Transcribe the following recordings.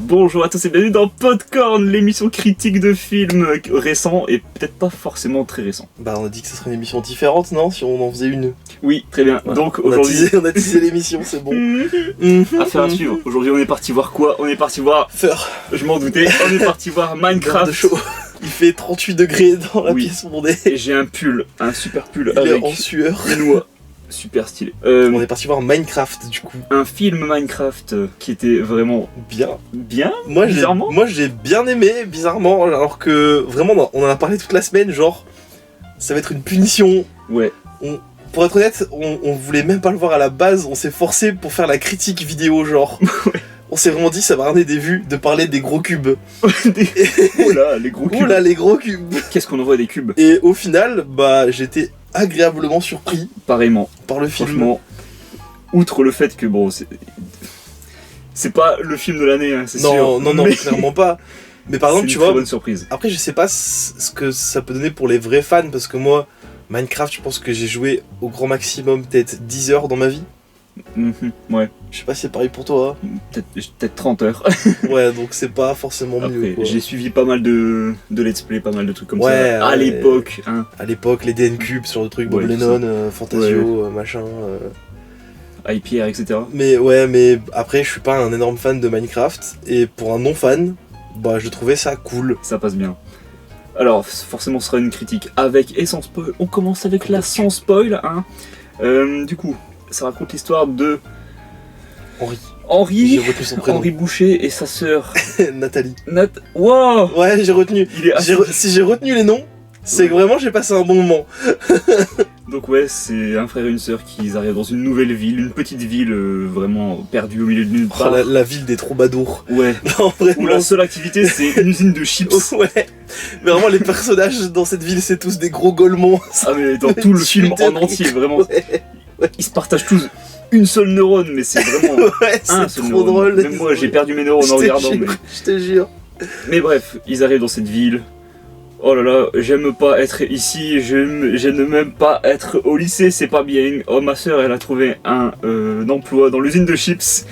Bonjour à tous et bienvenue dans Podcorn, l'émission critique de films récents et peut-être pas forcément très récents. Bah on a dit que ce serait une émission différente, non? Si on en faisait une. Oui, très bien. Ouais. Donc on aujourd'hui... on a teasé l'émission, c'est bon. Affaire à suivre. Aujourd'hui on est parti voir quoi? On est parti voir... Feur. Je m'en doutais. On est parti voir Minecraft. De chaud. Il fait 38 degrés dans la Oui. pièce où on est. Et j'ai un pull, un super pull Il est avec en sueur. une noix. Super stylé. On est parti voir Minecraft du coup. Un film Minecraft qui était vraiment Bien. bien. Moi j'ai bien aimé, bizarrement, alors que vraiment on en a parlé toute la semaine, genre ça va être une punition. Ouais. Pour être honnête, on voulait même pas le voir à la base, on s'est forcé pour faire la critique vidéo, genre. Ouais. On s'est vraiment dit ça va ramener des vues de parler des gros cubes. Oula, les gros cubes. Oula les gros cubes. Qu'est-ce qu'on envoie des cubes? Et au final, bah j'étais agréablement surpris Pareillement. par le film. Franchement, outre le fait que bon, c'est pas le film de l'année, hein, c'est sûr. Non, mais clairement pas. Mais par exemple, c'est tu une très vois, bonne surprise. après je sais pas ce que ça peut donner pour les vrais fans, parce que moi, Minecraft, je pense que j'ai joué au grand maximum peut-être 10 heures dans ma vie. Ouais, Je sais pas si c'est pareil pour toi. peut-être 30 heures. Ouais, donc c'est pas forcément mieux. Après, Quoi. j'ai suivi pas mal de let's play, pas mal de trucs comme Ouais, ça. À ouais. l'époque, hein. À l'époque, les DN Cubes, ce genre de trucs, Bob Ouais, tout Lennon, Fantasio, machin. IPR, etc. Mais ouais, mais après, je suis pas un énorme fan de Minecraft, et pour un non-fan, bah je trouvais ça cool. Ça passe bien. Alors, forcément, ce sera une critique avec et sans spoil. On commence avec la sans spoil, hein. Du coup, ça raconte l'histoire de Henri. J'ai retenu son prénom. Henri Boucher et sa sœur Nathalie. Wow. Ouais, j'ai retenu. Il est assez... Si j'ai retenu les noms, c'est que vraiment j'ai passé un bon moment. Donc ouais, c'est un frère et une sœur qui arrivent dans une nouvelle ville, une petite ville vraiment perdue au milieu de nulle Oh, part. la ville des troubadours. Ouais. Non, Où vraiment. la seule activité c'est une usine de chips. Ouais. Mais vraiment, les personnages dans cette ville, c'est tous des gros golemons. Ah mais dans tout le film en entier, vraiment. Ouais, Ils se partagent tous une seule neurone, mais c'est vraiment ouais, un c'est seul trop neurone. drôle. Même moi j'ai perdu mes neurones en regardant. Mais... Je te jure. mais bref, ils arrivent dans cette ville. Oh là là, j'aime pas être ici, je ne même pas être au lycée, c'est pas bien. Oh, ma soeur, elle a trouvé un emploi dans l'usine de chips.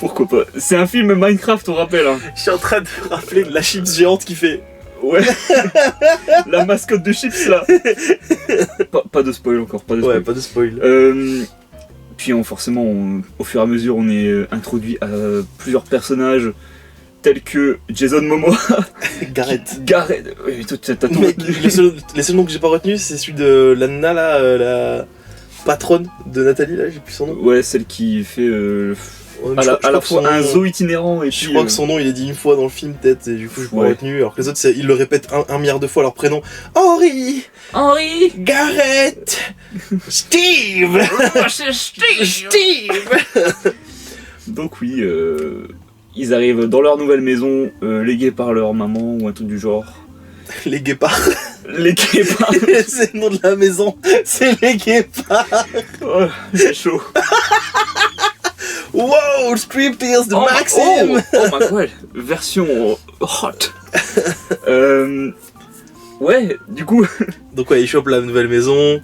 Pourquoi pas? C'est un film Minecraft, on rappelle. Hein. Je suis en train de me rappeler de la chips géante qui fait. Ouais. La mascotte de chips là. Pas de spoil encore, pas de spoil. Ouais, pas de spoil. Puis forcément, au fur et à mesure, on est introduit à plusieurs personnages tels que Jason Momoa. Gareth. Gareth. Oui, toi, t'as tout Mec, retenu. les seuls noms que j'ai pas retenus, c'est celui de la nana là, la patronne de Nathalie là, j'ai plus son nom. Ouais, celle qui fait Ouais, à la crois que fois son un nom- zoo itinérant et Je puis... crois que son nom il est dit une fois dans le film peut-être, et du coup je pas Ouais. retenu, alors que les autres ils le répètent un milliard de fois leur prénom. Henri, Henri. Gareth, Steve, C'est Steve. Steve. Donc oui, ils arrivent dans leur nouvelle maison, légués par leur maman ou un truc du genre. Les guépards, Légués par... c'est le nom de la maison, c'est les guépards. Oh, c'est chaud. Wow, striptease de Oh, Maxime. oh my god, version hot. Ouais, du coup... Donc ouais, il chope la nouvelle maison,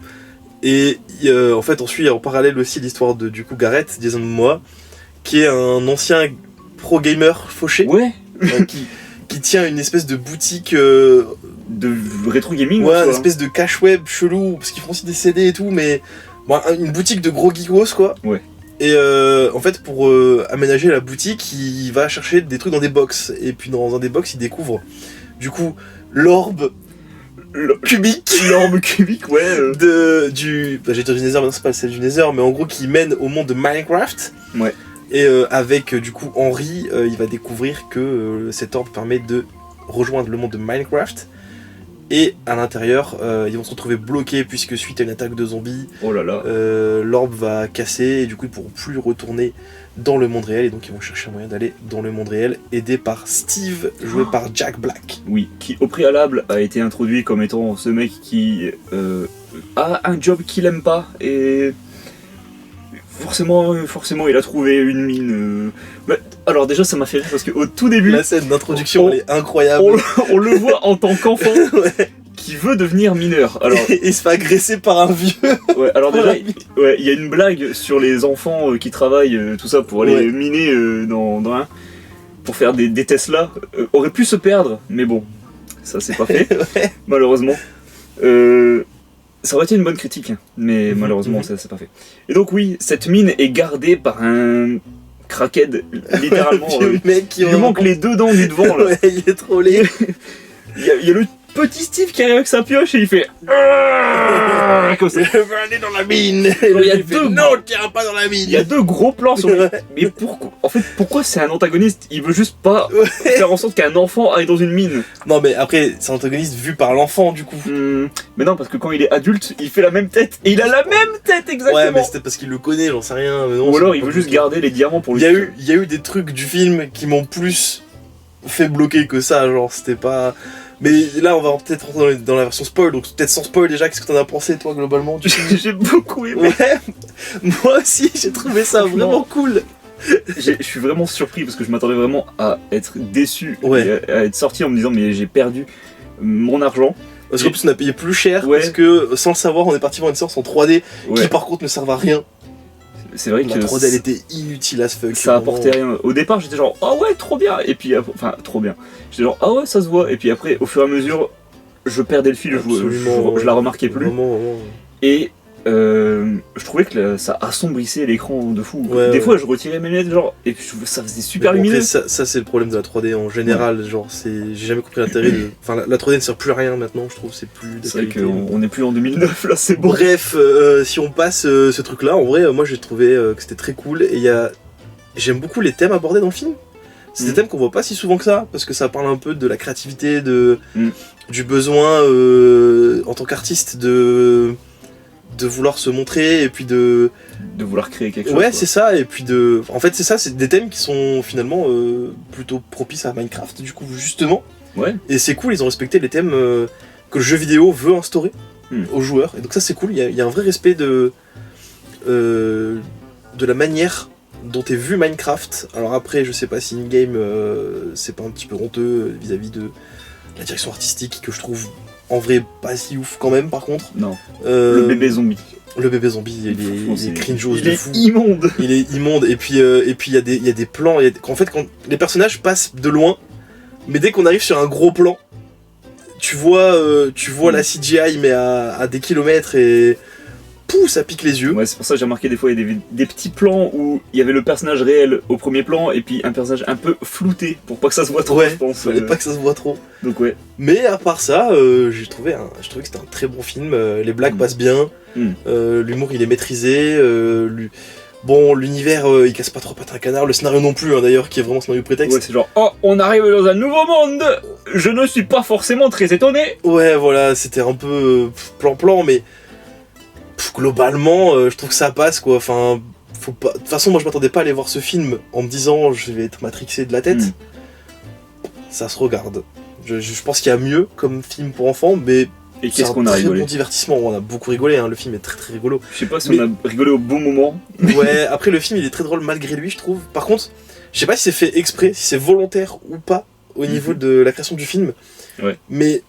et en fait on suit en parallèle aussi l'histoire de du coup Gareth, Jason Momoa, qui est un ancien pro gamer fauché, Ouais. qui tient une espèce de boutique, De rétro gaming. ouais, en une soi. espèce de cash web chelou, parce qu'ils font aussi des CD et tout, mais bon, une boutique de gros geekos quoi. Ouais. Et en fait pour aménager la boutique, il va chercher des trucs dans des box, et puis dans un des box il découvre du coup l'orbe cubique. L'orbe cubique, ouais. J'ai dit du Nether, mais non, c'est pas celle du Nether, mais en gros qui mène au monde de Minecraft. Ouais. Et avec du coup Henri, il va découvrir que cet orbe permet de rejoindre le monde de Minecraft. Et à l'intérieur, ils vont se retrouver bloqués puisque suite à une attaque de zombies, Oh là là. l'orbe va casser et du coup ils pourront plus retourner dans le monde réel. Et donc ils vont chercher un moyen d'aller dans le monde réel, aidé par Steve, joué par Jack Black. Oui, qui au préalable a été introduit comme étant ce mec qui a un job qu'il aime pas et forcément il a trouvé une mine. Alors déjà ça m'a fait rire parce qu'au tout début La scène d'introduction elle est incroyable. on le voit en tant qu'enfant Ouais. qui veut devenir mineur. Alors Il se fait agresser par un vieux. ouais, alors déjà Ouais. ouais, il y a une blague sur les enfants qui travaillent tout ça pour aller Ouais. miner dans un pour faire des Tesla aurait pu se perdre, mais bon, ça c'est pas fait, Ouais. malheureusement. Ça aurait été une bonne critique, mais malheureusement ça c'est pas fait. Et donc oui, cette mine est gardée par un crackhead, littéralement. Vieux mec qui il lui manque les 2 dents du devant là. Ouais, il est trop laid. Il y a le petit Steve qui arrive avec sa pioche et il fait comme ça. Je veux aller dans la mine. Et Il y a il fait, deux- non, tu n'iras pas dans la mine. Il y a 2 gros plans sur lui. Ouais. Mais pourquoi en fait, pourquoi c'est un antagoniste? Il veut juste pas Ouais. faire en sorte qu'un enfant aille dans une mine. Non, mais après, c'est un antagoniste vu par l'enfant, du coup. Mais non, parce que quand il est adulte, il fait la même tête. Et il a la même tête exactement. Ouais, mais c'était parce qu'il le connaît, j'en sais rien. Mais non, Ou c'est alors pas il veut du juste tout. garder les diamants pour lui. Il y a eu des trucs du film qui m'ont plus fait bloquer que ça, genre c'était pas... Mais là on va peut-être rentrer dans la version spoil, donc peut-être sans spoil déjà, qu'est-ce que t'en as pensé toi globalement du film? J'ai beaucoup aimé. Ouais, moi aussi j'ai trouvé ça Franchement, vraiment cool. Je suis vraiment surpris parce que je m'attendais vraiment à être déçu, Ouais. et à être sorti en me disant mais j'ai perdu mon argent. Parce qu'en plus on a payé plus cher, Ouais. parce que sans le savoir on est parti voir une séance en 3D, Ouais. qui par contre ne servait à rien. C'est vrai La que 3D elle était inutile as fuck. ça vraiment. apportait rien. Au départ j'étais genre ah ouais trop bien et puis enfin trop bien. J'étais genre ah ouais ça se voit et puis après au fur et à mesure je perdais le fil, Absolument. je la remarquais plus Vraiment, vraiment. et je trouvais que ça assombrissait l'écran de fou. Ouais, Des ouais. fois je retirais mes lunettes genre et puis ça faisait super Mais bon, lumineux. après, ça c'est le problème de la 3D en général, genre c'est... J'ai jamais compris l'intérêt de... Enfin la 3D ne sert plus à rien maintenant, je trouve, c'est plus de C'est vrai qualité. qu'on n'est plus en 2009 là c'est bon. Bref, si on passe ce truc là, en vrai moi j'ai trouvé que c'était très cool et il y a... J'aime beaucoup les thèmes abordés dans le film. C'est des thèmes qu'on voit pas si souvent que ça, parce que ça parle un peu de la créativité, du besoin en tant qu'artiste de vouloir se montrer et puis de vouloir créer quelque chose. ouais quoi. c'est ça et puis de en fait c'est ça, c'est des thèmes qui sont finalement plutôt propices à Minecraft du coup justement Ouais. et c'est cool, ils ont respecté les thèmes que le jeu vidéo veut instaurer Hmm. aux joueurs et donc ça c'est cool, il y a un vrai respect de la manière dont est vu Minecraft. Alors après je sais pas si in-game c'est pas un petit peu honteux vis-à-vis de la direction artistique que je trouve en vrai pas si ouf quand même par contre. Non. Le bébé zombie. Le bébé zombie, Franchement, il est cringeos il de est fou. immonde. Il est immonde et puis il y a des plans. En fait, quand les personnages passent de loin, mais dès qu'on arrive sur un gros plan, tu vois la CGI mais à des kilomètres et pouf, ça pique les yeux. Ouais, c'est pour ça que j'ai remarqué des fois il y avait des petits plans où il y avait le personnage réel au premier plan et puis un personnage un peu flouté pour pas que ça se voit trop, Ouais, je pense. fallait pas que ça se voit trop. Donc ouais. Mais à part ça, je trouvais que c'était un très bon film. Les blagues passent bien, l'humour il est maîtrisé. Bon, l'univers il casse pas trop pattes à un canard. Le scénario non plus, hein, d'ailleurs, qui est vraiment scénario prétexte. Ouais, c'est genre oh on arrive dans un nouveau monde. Je ne suis pas forcément très étonné. Ouais, voilà, c'était un peu plan-plan, mais globalement, je trouve que ça passe quoi. Enfin, faut pas. De toute façon, moi je m'attendais pas à aller voir ce film en me disant je vais être matrixé de la tête. Ça se regarde. Je pense qu'il y a mieux comme film pour enfants, mais Et c'est qu'est-ce un qu'on a très rigolé. bon divertissement. On a beaucoup rigolé, hein. Le film est très très rigolo. Je sais pas si Mais- on a rigolé au bon moment. Ouais, après le film il est très drôle malgré lui, je trouve. Par contre, je sais pas si c'est fait exprès, si c'est volontaire ou pas au niveau de la création du film. Ouais. Mais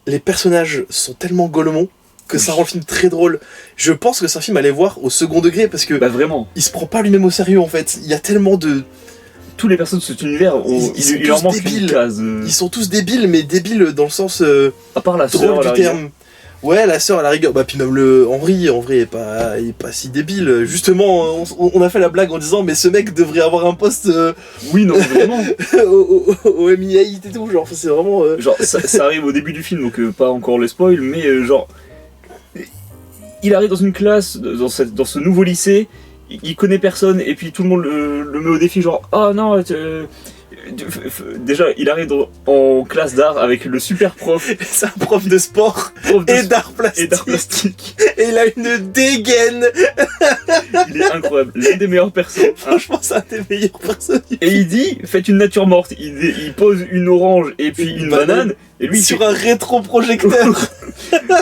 les personnages sont tellement golemons que ça rend le film très drôle. Je pense que c'est un film à aller voir au second degré parce que Bah vraiment. il se prend pas lui-même au sérieux en fait. Il y a tellement de. Tous les personnes de cet univers, Ils sont il leur tous manque une débiles. case. Ils sont tous débiles, mais débiles dans le sens À part la sœur, drôle à la du rigueur. terme. Ouais, la sœur à la rigueur. Bah, puis même le Henry, en vrai, il est pas si débile. Justement, on a fait la blague en disant, mais ce mec devrait avoir un poste Oui, non, vraiment. au MIAIT et tout. Genre, c'est vraiment. Genre, ça arrive au début du film, donc pas encore le spoil, mais genre. Il arrive dans une classe, dans ce nouveau lycée, il connaît personne, et puis tout le monde le met au défi, genre, ah non, déjà, il arrive en classe d'art avec le super prof, C'est un prof de sport prof de et d'art et plastique. d'art plastique. Et il a une dégaine. Il est incroyable, l'un des meilleurs persos. Hein. Franchement, c'est un des meilleurs personnages. Et il dit, faites une nature morte. Il pose une orange et puis une banane, et lui, il Sur fait- un rétroprojecteur.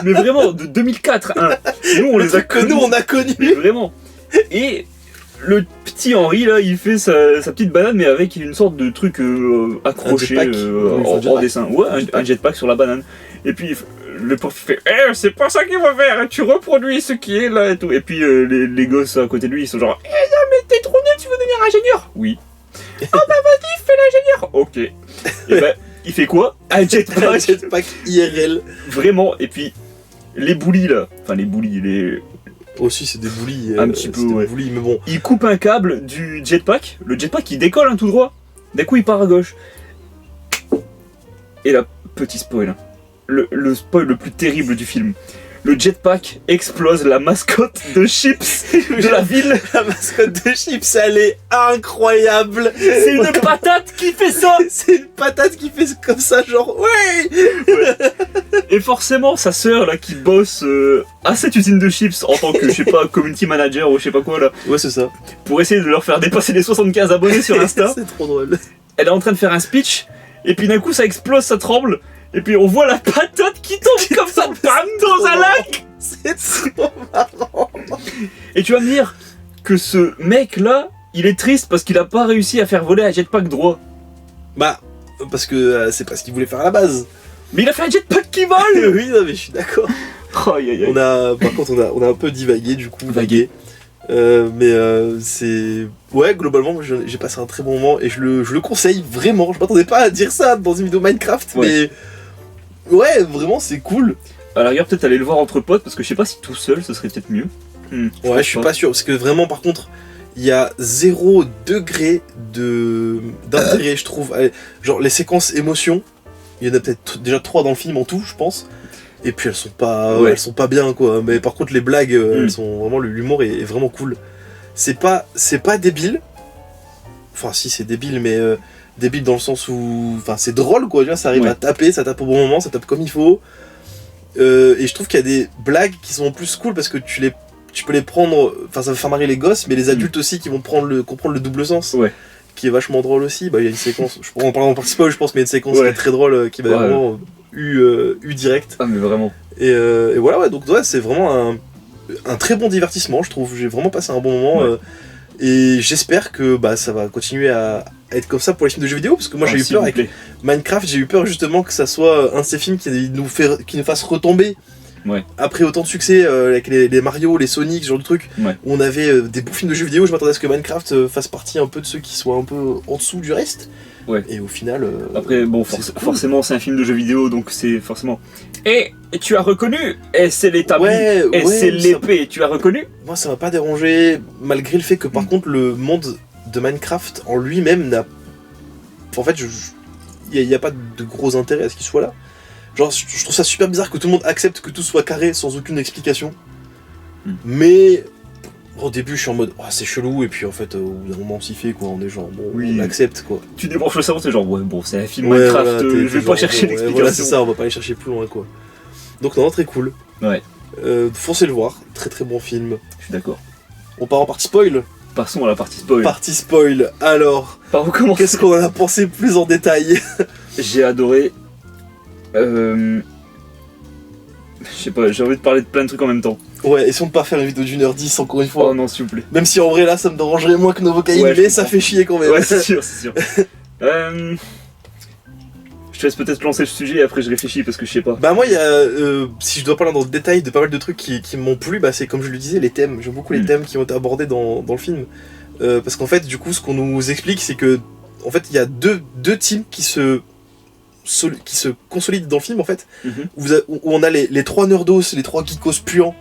mais vraiment, de 2004, hein. Nous, on Le les a truc que connus. nous, on a connu. Mais vraiment. Et le petit Henri là, il fait sa petite banane mais avec une sorte de truc accroché Un jetpack. Oui, en un jetpack. dessin. Ouais, un jetpack sur la banane. Et puis le prof fait c'est pas ça qu'il faut faire, hein, tu reproduis ce qui est là et tout. Et puis les gosses à côté de lui ils sont genre non mais t'es trop nul, tu veux devenir ingénieur. Oui. Oh bah vas-y, fais l'ingénieur. Ok. Et ben, il fait quoi? Un jetpack. Un jetpack IRL. Vraiment, et puis les boulis là, enfin les boulis, Aussi, c'est des boulis. Un petit peu, c'est des ouais. boulis, mais bon. il coupe un câble du jetpack, le jetpack il décolle tout droit, d'un coup il part à gauche. Et là, petit spoil, hein. Le spoil le plus terrible du film. Le jetpack explose la mascotte de Chips de la ville. La mascotte de Chips, elle est incroyable. C'est une patate qui fait ça. C'est une patate qui fait comme ça, genre ouais. Et forcément, sa sœur là qui bosse à cette usine de chips en tant que, je sais pas, community manager ou je sais pas quoi là, Ouais, c'est ça. pour essayer de leur faire dépasser les 75 abonnés sur Insta, C'est trop drôle. elle est en train de faire un speech, et puis d'un coup ça explose, ça tremble, et puis on voit la patate qui tombe comme ça, bam, dans un lac. C'est trop marrant. Et tu vas me dire que ce mec là, il est triste parce qu'il a pas réussi à faire voler un jetpack droit. Bah, parce que c'est pas ce qu'il voulait faire à la base. Mais il a fait un jetpack qui vole. Oui, non, mais je suis d'accord. Aïe, aïe, aïe. Par contre, on a un peu divagué du coup. Vagué. C'est. Ouais, globalement, moi, j'ai passé un très bon moment et je le conseille vraiment. Je m'attendais pas à dire ça dans une vidéo Minecraft, Ouais. mais. Ouais, vraiment, c'est cool. À la rigueur, peut-être aller le voir entre potes parce que je sais pas si tout seul ce serait peut-être mieux. Ouais, je suis pas sûr. Parce que vraiment, par contre, il y a 0 degré d'intérêt, je trouve. Genre, les séquences émotions, il y en a peut-être déjà 3 dans le film en tout, je pense. Et puis elles sont pas bien quoi. Mais par contre les blagues, elles sont vraiment, l'humour est vraiment cool. C'est pas débile. Enfin si c'est débile, mais débile dans le sens où, enfin c'est drôle quoi. Tu vois, ça arrive à taper, ça tape au bon moment, ça tape comme il faut. Et je trouve qu'il y a des blagues qui sont en plus cool parce que tu peux les prendre. Enfin ça va faire marrer les gosses, mais les adultes aussi qui vont comprendre le double sens. Ouais. Qui est vachement drôle aussi. Bah il y a une séquence. Je pourrais en parler en spoil, je pense, mais il y a une séquence qui est très drôle, qui va vraiment eu direct. Ah mais vraiment. Et voilà, ouais, donc ouais, c'est vraiment un très bon divertissement, je trouve. J'ai vraiment passé un bon moment. Et j'espère que ça va continuer à être comme ça pour les films de jeux vidéo, parce que moi j'ai eu peur avec Minecraft, j'ai eu peur justement que ça soit un de ces films qui nous fasse retomber. Ouais. Après autant de succès avec les Mario, les Sonic, ce genre de trucs, où on avait des beaux films de jeux vidéo, je m'attendais à ce que Minecraft fasse partie un peu de ceux qui soient un peu en dessous du reste. Ouais. Et au final. Après, bon, forcément, c'est un film de jeux vidéo, donc c'est forcément. Et tu as reconnu. Et c'est l'établi. Et c'est l'épée. Tu as reconnu. Moi, ça m'a pas dérangé, malgré le fait que par contre, le monde de Minecraft en lui-même n'a. En fait, il n'y a pas de gros intérêt à ce qu'il soit là. Genre, je trouve ça super bizarre que tout le monde accepte que tout soit carré sans aucune explication. Mais. Au début, je suis en mode, c'est chelou, et puis en fait, au bout d'un moment, on s'y fait, quoi. On est genre, bon, on accepte, quoi. Tu débranches le cerveau, c'est genre, ouais, bon, c'est un film Minecraft, je vais pas chercher l'explication. Voilà, c'est ça, on va pas aller chercher plus loin, quoi. Donc, non, très cool. Ouais. Foncez le voir, très très bon film. Je suis d'accord. On part en partie spoil. Passons à la partie spoil. Partie spoil, alors. Par où commencer ? Qu'est-ce qu'on en a pensé plus en détail ? J'ai adoré. Je sais pas, j'ai envie de parler de plein de trucs en même temps. Ouais, essayons de pas faire une vidéo d'1h10 encore une fois. Oh non, s'il vous plaît. Même si en vrai là ça me dérangerait moins que Novocaine, mais ça fait chier quand même. Ouais, c'est sûr, c'est sûr. Je te laisse peut-être lancer le sujet et après je réfléchis parce que je sais pas. Bah moi il y a, si je dois parler dans le détail de pas mal de trucs qui m'ont plu, c'est comme je le disais, les thèmes. J'aime beaucoup les thèmes qui ont été abordés dans le film. Parce qu'en fait du coup ce qu'on nous explique c'est que en fait il y a deux teams qui se consolident dans le film en fait. Où on a les 3 nerdos, les 3 geekos puants,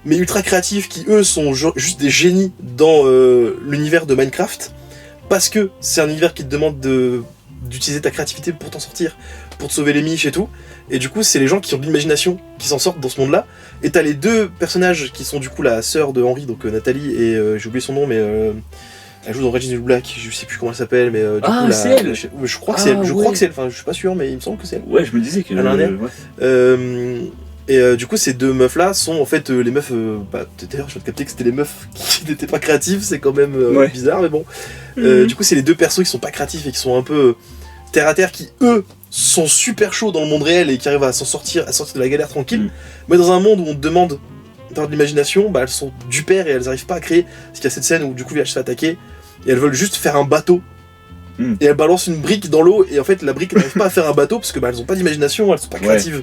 mais ultra créatifs qui eux sont juste des génies dans l'univers de Minecraft, parce que c'est un univers qui te demande d'utiliser ta créativité pour t'en sortir, pour te sauver les miches et tout, et du coup c'est les gens qui ont de l'imagination qui s'en sortent dans ce monde là. Et t'as les 2 personnages qui sont du coup la sœur de Henry, donc Nathalie, et j'ai oublié son nom, mais elle joue dans Orange is the New Black, je sais plus comment elle s'appelle, mais du coup c'est elle. Je crois que c'est elle, je crois que c'est elle, enfin je suis pas sûr, mais il me semble que c'est elle. Ouais, je me disais qu'elle a un air. Et du coup ces 2 meufs là sont en fait les meufs, d'ailleurs je viens de capter que c'était les meufs qui n'étaient pas créatives, c'est quand même bizarre, mais bon. Du coup c'est les 2 persos qui sont pas créatifs et qui sont un peu terre à terre, qui eux sont super chauds dans le monde réel et qui arrivent à sortir de la galère tranquille, mais dans un monde où on te demande d'avoir de l'imagination, elles sont du père et elles arrivent pas à créer, parce qu'il y a cette scène où du coup le village se fait attaquer et elles veulent juste faire un bateau. Et elles balancent une brique dans l'eau et en fait la brique n'arrive pas à faire un bateau parce que elles ont pas d'imagination, elles sont pas créatives.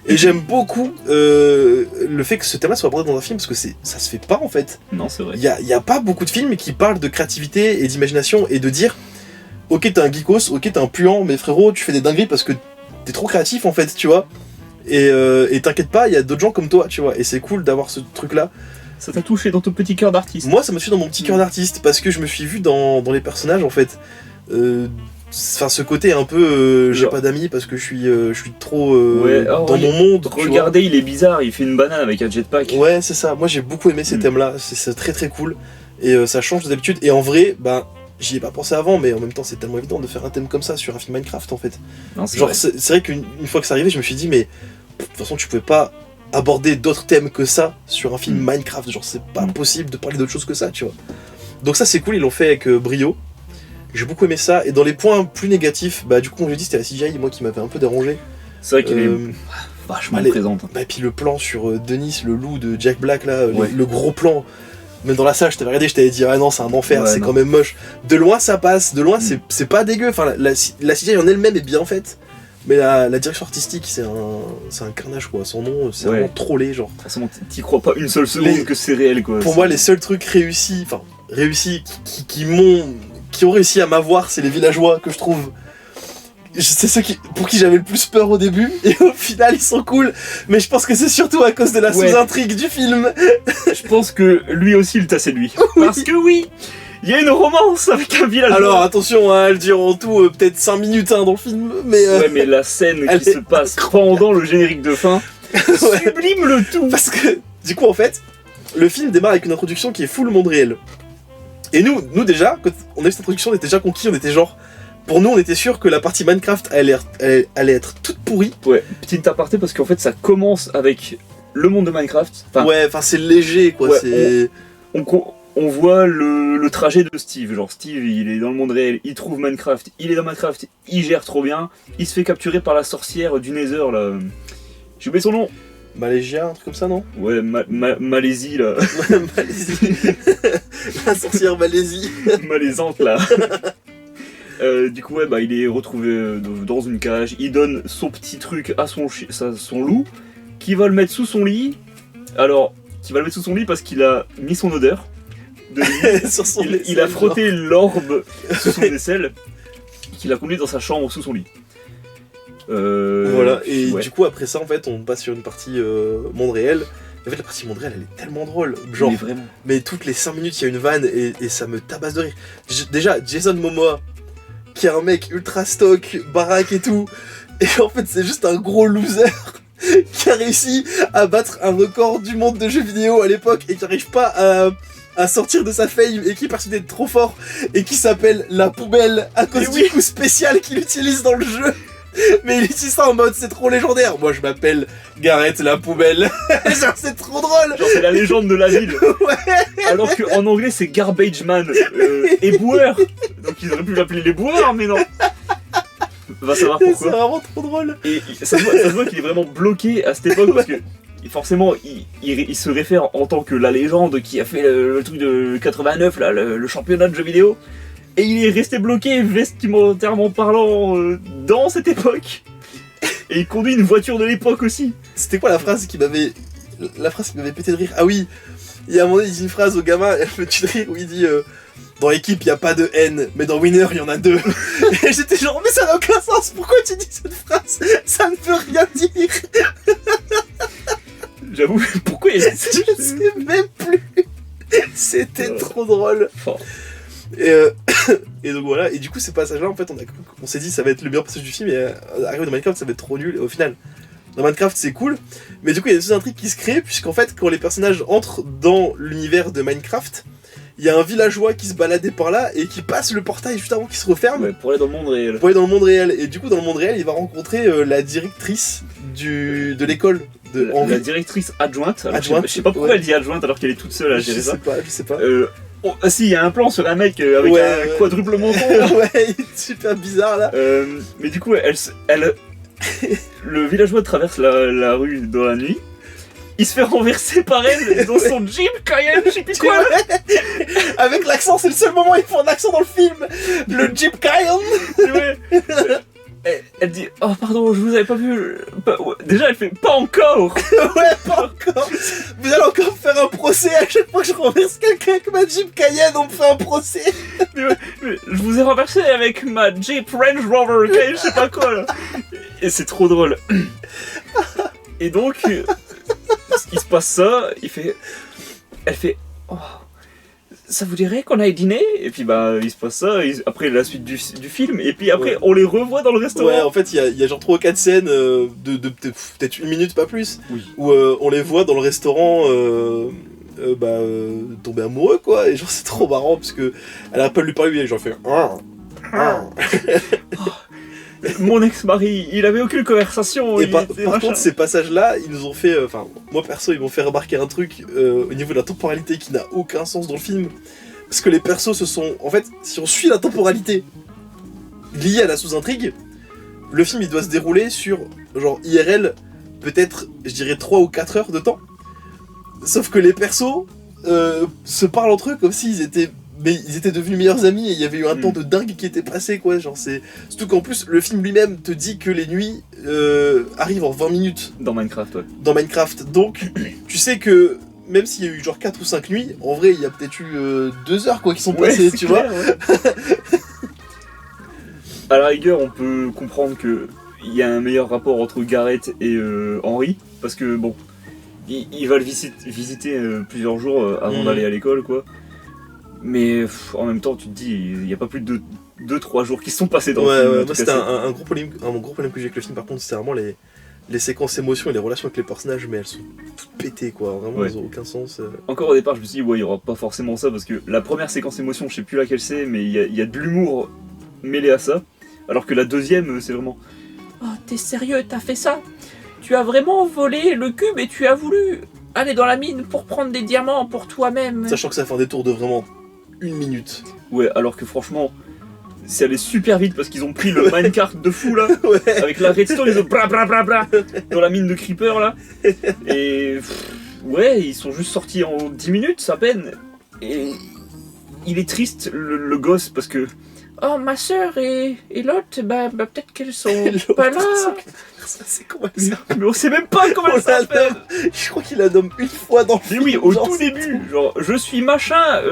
Et j'aime beaucoup le fait que ce thème-là soit abordé dans un film, parce que ça se fait pas en fait. Non, c'est vrai. Il y a pas beaucoup de films qui parlent de créativité et d'imagination et de dire ok t'es un geekos, ok t'es un puant, mais frérot tu fais des dingueries parce que t'es trop créatif en fait, tu vois. Et t'inquiète pas, il y a d'autres gens comme toi, tu vois. Et c'est cool d'avoir ce truc là. Ça t'a touché dans ton petit cœur d'artiste. Moi ça me suit dans mon petit cœur d'artiste parce que je me suis vu dans les personnages en fait. Enfin ce côté un peu j'ai Genre. pas d'amis parce que je suis trop Ouais, dans mon monde. tu vois. Regardez, il est bizarre, il fait une banane avec un jetpack. Ouais, c'est ça. Moi, j'ai beaucoup aimé ces thèmes-là. C'est très très cool. Et ça change d'habitude. Et en vrai, bah, j'y ai pas pensé avant, mais en même temps, c'est tellement évident de faire un thème comme ça sur un film Minecraft en fait. Non, c'est Genre, vrai. c'est vrai qu'une fois que c'est arrivé, je me suis dit, mais de toute façon, tu pouvais pas aborder d'autres thèmes que ça sur un film Minecraft. Genre, c'est pas possible de parler d'autre chose que ça, tu vois. Donc, ça, c'est cool. Ils l'ont fait avec brio. J'ai beaucoup aimé ça. Et dans les points plus négatifs, bah, du coup, comme je l'ai dit, c'était la CGI, moi, qui m'avait un peu dérangé. C'est vrai qu'elle est Euh, vachement allez. présente. Bah, et puis le plan sur Denis, le loup de Jack Black, là, Ouais. le gros plan. Même dans la salle, je t'avais regardé, je t'avais dit, ah non, c'est un enfer, Ouais, c'est non. quand même moche. De loin, ça passe, de loin, c'est pas dégueu. Enfin, la CGI en elle-même est bien faite. Mais la direction artistique, c'est un carnage, quoi. Son nom, c'est Ouais. vraiment trop laid, genre. De toute façon, t'y crois pas une seule seconde que c'est réel, quoi. Pour moi, les seuls trucs réussis, qui ont réussi à m'avoir, c'est les villageois que je trouve. C'est ceux pour qui j'avais le plus peur au début, et au final ils sont cool, mais je pense que c'est surtout à cause de la Ouais. sous-intrigue du film. Je pense que lui aussi, il t'a séduit. Parce que oui, il y a une romance avec un village. Alors attention, hein, elle dure en tout peut-être 5 minutes dans le film, mais. Ouais, mais la scène Elle qui se est passe pendant le générique de fin sublime le tout. Parce que, du coup, en fait, le film démarre avec une introduction qui est full monde réel. Et nous déjà, quand on a eu cette introduction, on était déjà conquis, on était genre. Pour nous, on était sûr que la partie Minecraft allait être toute pourrie. Ouais, petite aparté parce qu'en fait, ça commence avec le monde de Minecraft. Enfin, Ouais, enfin, c'est léger, quoi. Ouais, c'est. on voit le trajet de Steve. Genre, Steve, il est dans le monde réel, il trouve Minecraft, il est dans Minecraft, il gère trop bien. Il se fait capturer par la sorcière du Nether, là. J'ai oublié son nom. Malaysia, un truc comme ça, non? Ouais, Malaisie, là. Malaisie. La sorcière Malaisie. Malaisante, là. Du coup, ouais, bah, il est retrouvé dans une cage. Il donne son petit truc à son loup, qui va le mettre sous son lit. Alors, qui va le mettre sous son lit parce qu'il a mis son odeur. De lui. Sur son Il a frotté l'orbe sous son aisselle, qu'il a conduit dans sa chambre sous son lit. Voilà, et ouais. du coup, après ça, en fait, on passe sur une partie monde réel. En fait, la partie monde réel, elle est tellement drôle. Genre, Mais vraiment. mais toutes les 5 minutes, il y a une vanne et ça me tabasse de rire. Déjà, Jason Momoa, qui est un mec ultra stock, baraque et tout. Et en fait, c'est juste un gros loser qui a réussi à battre un record du monde de jeux vidéo à l'époque et qui n'arrive pas à sortir de sa fame et qui est persuadé d'être trop fort et qui s'appelle la poubelle à cause Mais du coup spécial qu'il utilise dans le jeu. Mais il utilise ça en mode c'est trop légendaire. Moi je m'appelle Gareth la poubelle. Genre c'est trop drôle. Genre, c'est la légende de la ville. Ouais. Alors qu'en anglais, c'est Garbage Man, éboueur. Donc, ils auraient pu l'appeler l'éboueur, mais non. Va savoir C'est pourquoi. vraiment trop drôle. Et ça se voit qu'il est vraiment bloqué à cette époque parce que forcément il se réfère en tant que la légende qui a fait le truc de 89, là, le championnat de jeux vidéo. Et il est resté bloqué vestimentairement parlant dans cette époque. Et il conduit une voiture de l'époque aussi. C'était quoi la phrase qui m'avait pété de rire? Ah oui, il y a un moment il dit une phrase au gamin, elle me tue de rire où il dit dans l'équipe il n'y a pas de haine, mais dans Winner il y en a 2. Et j'étais genre mais ça n'a aucun sens, pourquoi tu dis cette phrase? Ça ne veut rien dire. J'avoue, pourquoi il a Je ne sais même plus. C'était trop drôle. Fort. Et donc voilà, et du coup ces passages là en fait on s'est dit ça va être le meilleur passage du film et arrivé dans Minecraft ça va être trop nul et au final dans Minecraft c'est cool, mais du coup il y a des intrigues qui se créent puisqu'en fait quand les personnages entrent dans l'univers de Minecraft, il y a un villageois qui se baladait par là et qui passe le portail juste avant qu'il se referme Ouais, pour aller dans le monde réel. pour aller dans le monde réel, et du coup dans le monde réel il va rencontrer la directrice de l'école de Henri. La directrice adjointe. Alors, Adjointe, je sais pas pourquoi ouais. elle dit adjointe alors qu'elle est toute seule à gérer ça. Je sais pas. Ah si, il y a un plan sur un mec avec Ouais, un ouais. quadruple menton. Ouais, il est super bizarre là. Mais du coup, le villageois traverse la rue dans la nuit. Il se fait renverser par elle dans son Jeep Cayenne, je sais plus quoi. Ouais. Avec l'accent, c'est le seul moment où il faut un accent dans le film. Le Jeep Cayenne. Ouais. Elle dit oh pardon, je vous avais pas vu. Ouais. Déjà elle fait pas encore. Ouais, pas encore. Vous allez encore faire un procès à chaque fois que je renverse quelqu'un avec ma Jeep Cayenne, on me fait un procès. Mais je vous ai renversé avec ma Jeep Range Rover, ok, je sais pas quoi là. Et c'est trop drôle. Et donc, il se passe ça, elle fait oh, ça vous dirait qu'on aille dîner? Et puis bah il se passe ça, après la suite du film, et puis après on les revoit dans le restaurant. Ouais, en fait il y a genre 3 ou 4 scènes de peut-être 1 minute, pas plus, Oui. où on les voit dans le restaurant tomber amoureux quoi, et genre c'est trop marrant parce que elle a pas lui parler, et genre fait Mon ex-mari, il avait aucune conversation. Et par contre, ces passages-là, ils nous ont fait. Enfin, moi perso, ils m'ont fait remarquer un truc au niveau de la temporalité qui n'a aucun sens dans le film. Parce que les persos se sont. En fait, si on suit la temporalité liée à la sous-intrigue, le film il doit se dérouler sur, genre, IRL, peut-être, je dirais 3 ou 4 heures de temps. Sauf que les persos se parlent entre eux comme s'ils étaient. Mais ils étaient devenus meilleurs amis et il y avait eu un temps de dingue qui était passé quoi, genre c'est... Surtout qu'en plus le film lui-même te dit que les nuits arrivent en 20 minutes. Dans Minecraft, ouais. Dans Minecraft, donc tu sais que même s'il y a eu genre 4 ou 5 nuits, en vrai il y a peut-être eu 2 heures quoi qui sont passées, tu clair, vois. Ouais. À la rigueur on peut comprendre que il y a un meilleur rapport entre Gareth et Henry, parce que bon, il va le visiter plusieurs jours avant d'aller à l'école quoi. Mais en même temps, tu te dis, il n'y a pas plus de 2-3 jours qui sont passés dans le film. Ouais, moi c'était un gros problème que j'ai avec le film, par contre, c'était vraiment les séquences émotions et les relations avec les personnages, mais elles sont toutes pétées quoi, vraiment, elles ont aucun sens. Encore au départ, je me suis dit, ouais, il n'y aura pas forcément ça, parce que la première séquence émotion, je sais plus laquelle c'est, mais il y a de l'humour mêlé à ça, alors que la deuxième, c'est vraiment. Oh, t'es sérieux, t'as fait ça? Tu as vraiment volé le cube et tu as voulu aller dans la mine pour prendre des diamants pour toi-même. Sachant que ça fait un détour de vraiment 1 minute. Ouais, alors que franchement, c'est allé super vite parce qu'ils ont pris le minecart de fou là, Ouais. avec la redstone, ils ont bra bra bra bra dans la mine de creeper là. Et ouais, ils sont juste sortis en 10 minutes à peine. Et il est triste le gosse parce que oh ma soeur et l'autre, bah peut-être qu'elles sont pas là. C'est comment elle s'appelle? Mais on sait même pas comment elle s'appelle. Je crois qu'il la nomme une fois dans le Mais film. oui, au genre, tout début, genre je suis machin,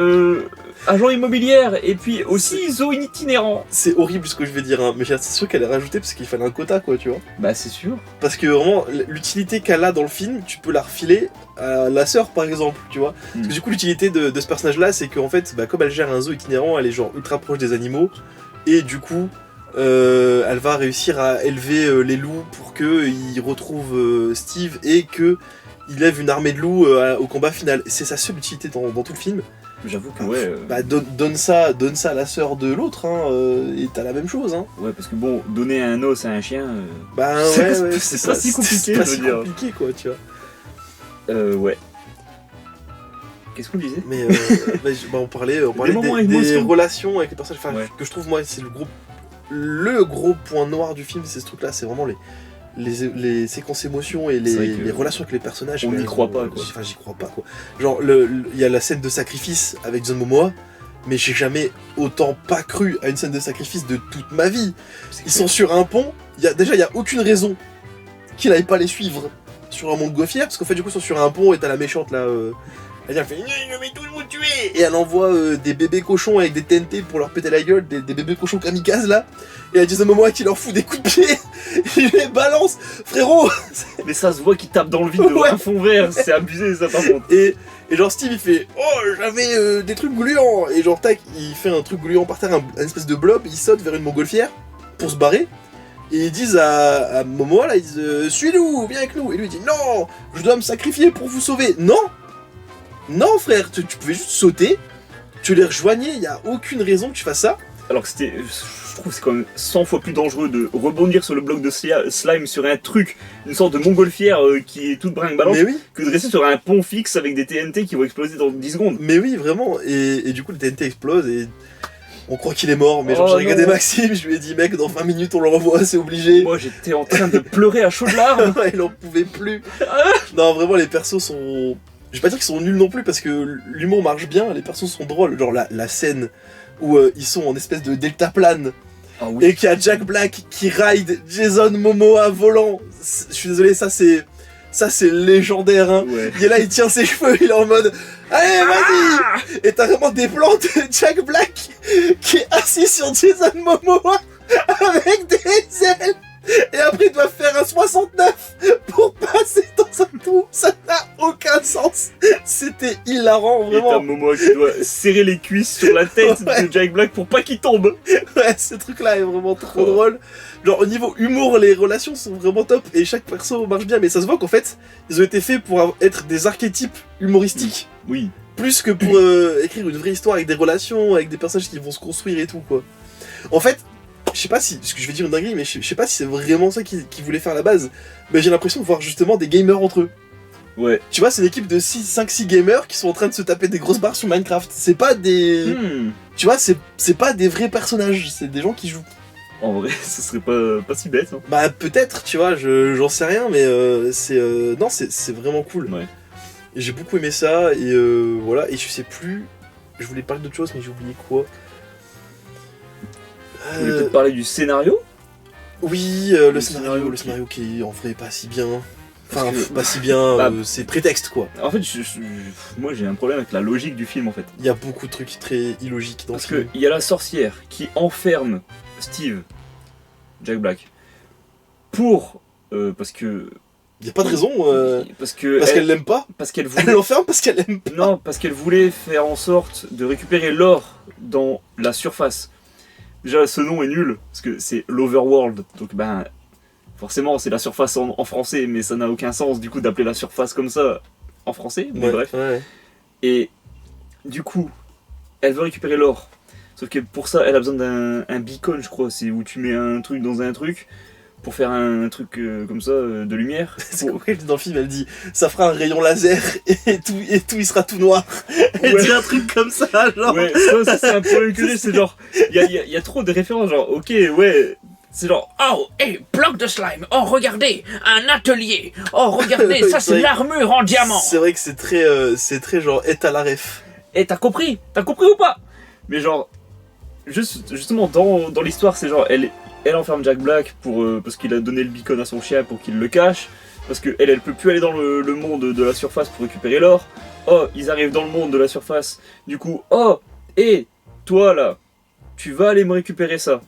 agent immobilière et puis aussi zoo itinérant. C'est horrible ce que je vais dire, hein, mais j'ai l'impression qu'elle est rajoutée parce qu'il fallait un quota quoi, tu vois. Bah c'est sûr. Parce que vraiment, l'utilité qu'elle a dans le film, tu peux la refiler à la sœur par exemple, tu vois. Parce que du coup, l'utilité de ce personnage-là, c'est qu'en fait, bah, comme elle gère un zoo itinérant, elle est genre ultra proche des animaux, et du coup, elle va réussir à élever les loups pour qu'ils retrouvent Steve et qu'il lève une armée de loups au combat final. C'est sa seule utilité dans tout le film. J'avoue que ouais. Bah, donne ça à la sœur de l'autre, hein, et t'as la même chose, hein. Ouais, parce que bon, donner un os à un chien. Bah ouais, c'est pas si compliqué, c'est pas je veux si dire. compliqué quoi, tu vois. Ouais. Qu'est-ce qu'on disait? Mais on parlait moments des émotions. relations avec les personnages, enfin, Ouais. que je trouve moi c'est le gros point noir du film, c'est ce truc là, c'est vraiment les séquences émotions et C'est vrai que les relations avec les personnages. on mais n'y croit pas, quoi. Enfin, j'y crois pas quoi. Genre il y a la scène de sacrifice avec Jason Momoa, mais j'ai jamais autant pas cru à une scène de sacrifice de toute ma vie. Ils sont sur un pont, il y a aucune raison qu'il aille pas les suivre sur un montgolfière, parce qu'en fait du coup ils sont sur un pont et t'as la méchante là, elle fait je vais tous vous tuer, et elle envoie des bébés cochons avec des TNT pour leur péter la gueule, des bébés cochons kamikazes là, et elle dit à un moment qui leur fout des coups de pied, il les balance, frérot. Mais ça se voit qu'il tape dans le vide de Ouais. un fond vert, c'est abusé ça par contre. Et genre Steve il fait oh j'avais des trucs gluants, et genre tac il fait un truc gluant par terre, un espèce de blob, il saute vers une montgolfière pour se barrer. Et ils disent à Momoa là, ils disent suis-nous, viens avec nous. Et lui il dit non, je dois me sacrifier pour vous sauver. Non frère, tu pouvais juste sauter, tu les rejoignais, il y a aucune raison que tu fasses ça. Alors que je trouve que c'est quand même 100 fois plus dangereux de rebondir sur le bloc de slime sur un truc, une sorte de montgolfière qui est toute brinque-balance, Mais oui, que de rester sur un pont fixe avec des TNT qui vont exploser dans 10 secondes. mais oui vraiment. Et du coup le TNT explose et on croit qu'il est mort, mais genre j'ai regardé non. Maxime, je lui ai dit mec dans 20 minutes on le revoit, c'est obligé. Moi j'étais en train de pleurer à chaudes larmes. Il en pouvait plus. Non vraiment les persos sont... Je vais pas dire qu'ils sont nuls non plus parce que l'humour marche bien, les persos sont drôles. Genre la scène où ils sont en espèce de deltaplane Ah oui. et qu'il y a Jack Black qui ride Jason Momoa volant. Je suis désolé, ça c'est légendaire, hein. Ouais. Et là, il tient ses cheveux, il est en mode allez, vas-y. Et t'as vraiment des plans de Jack Black qui est assis sur Jason Momoa avec des ailes. Et après, il doit faire un 69 pour passer dans un trou. Ça n'a aucun sens. C'était hilarant, Et t'as vraiment. Momoa qui doit serrer les cuisses sur la tête Ouais. de Jack Black pour pas qu'il tombe. Ouais, ce truc-là est vraiment trop Oh. drôle. Genre, au niveau humour, les relations sont vraiment top et chaque perso marche bien. Mais ça se voit qu'en fait, ils ont été faits pour être des archétypes humoristiques. Oui. Plus que pour écrire une vraie histoire avec des relations, avec des personnages qui vont se construire et tout, quoi. En fait, je sais pas si, parce que je vais dire une dinguerie, mais je sais pas si c'est vraiment ça qu'ils voulaient faire à la base, mais j'ai l'impression de voir justement des gamers entre eux. Ouais. Tu vois, c'est une équipe de 5-6 gamers qui sont en train de se taper des grosses barres sur Minecraft. C'est pas des... Tu vois, c'est pas des vrais personnages, c'est des gens qui jouent. En vrai, ce serait pas si bête. Hein. Bah peut-être, tu vois, j'en sais rien, mais non, c'est vraiment cool. Ouais. Et j'ai beaucoup aimé ça, et voilà, et je sais plus... Je voulais parler d'autre chose, mais j'ai oublié quoi. Tu voulais peut-être parler du scénario. Oui, le scénario qui est en vrai pas si bien. Enfin, Parce que- pas si bien, Bah, c'est prétexte quoi. En fait, moi j'ai un problème avec la logique du film en fait. Il y a beaucoup de trucs très illogiques dans Parce ce film. qu'il y a la sorcière qui enferme Steve, Jack Black, pour. Parce que. Il y a pas de raison, Parce que. parce qu'elle l'aime pas. Parce qu'elle Elle voulait. l'enferme parce qu'elle aime pas. Non, parce qu'elle voulait faire en sorte de récupérer l'or dans la surface. Déjà, ce nom est nul, parce que c'est l'Overworld. Donc, ben, forcément, c'est la surface en français, mais ça n'a aucun sens du coup d'appeler la surface comme ça en français. Mais Ouais, bref. ouais. Et du coup, elle veut récupérer l'or. Sauf que pour ça, elle a besoin d'un beacon, je crois. C'est où tu mets un truc dans un truc pour faire un truc comme ça de lumière. C'est quoi qu'elle dit dans le film, elle dit ça fera un rayon laser et tout il sera tout noir. Elle Ouais. dit un truc comme ça, genre. Ouais, ça c'est un problème que j'ai, c'est genre, il y a trop de références, genre, ok, ouais, c'est genre, Oh, hé, bloc de slime. Oh, regardez, un atelier. Oh, regardez, ça C'est c'est vrai. l'armure en diamant. C'est vrai que c'est très genre est à la ref. et t'as compris ou pas? Mais genre, justement, dans l'histoire, c'est genre, elle enferme Jack Black parce qu'il a donné le beacon à son chien pour qu'il le cache, parce qu'elle peut plus aller dans le monde de la surface pour récupérer l'or. Oh, ils arrivent dans le monde de la surface, du coup, oh, et toi là, tu vas aller me récupérer ça.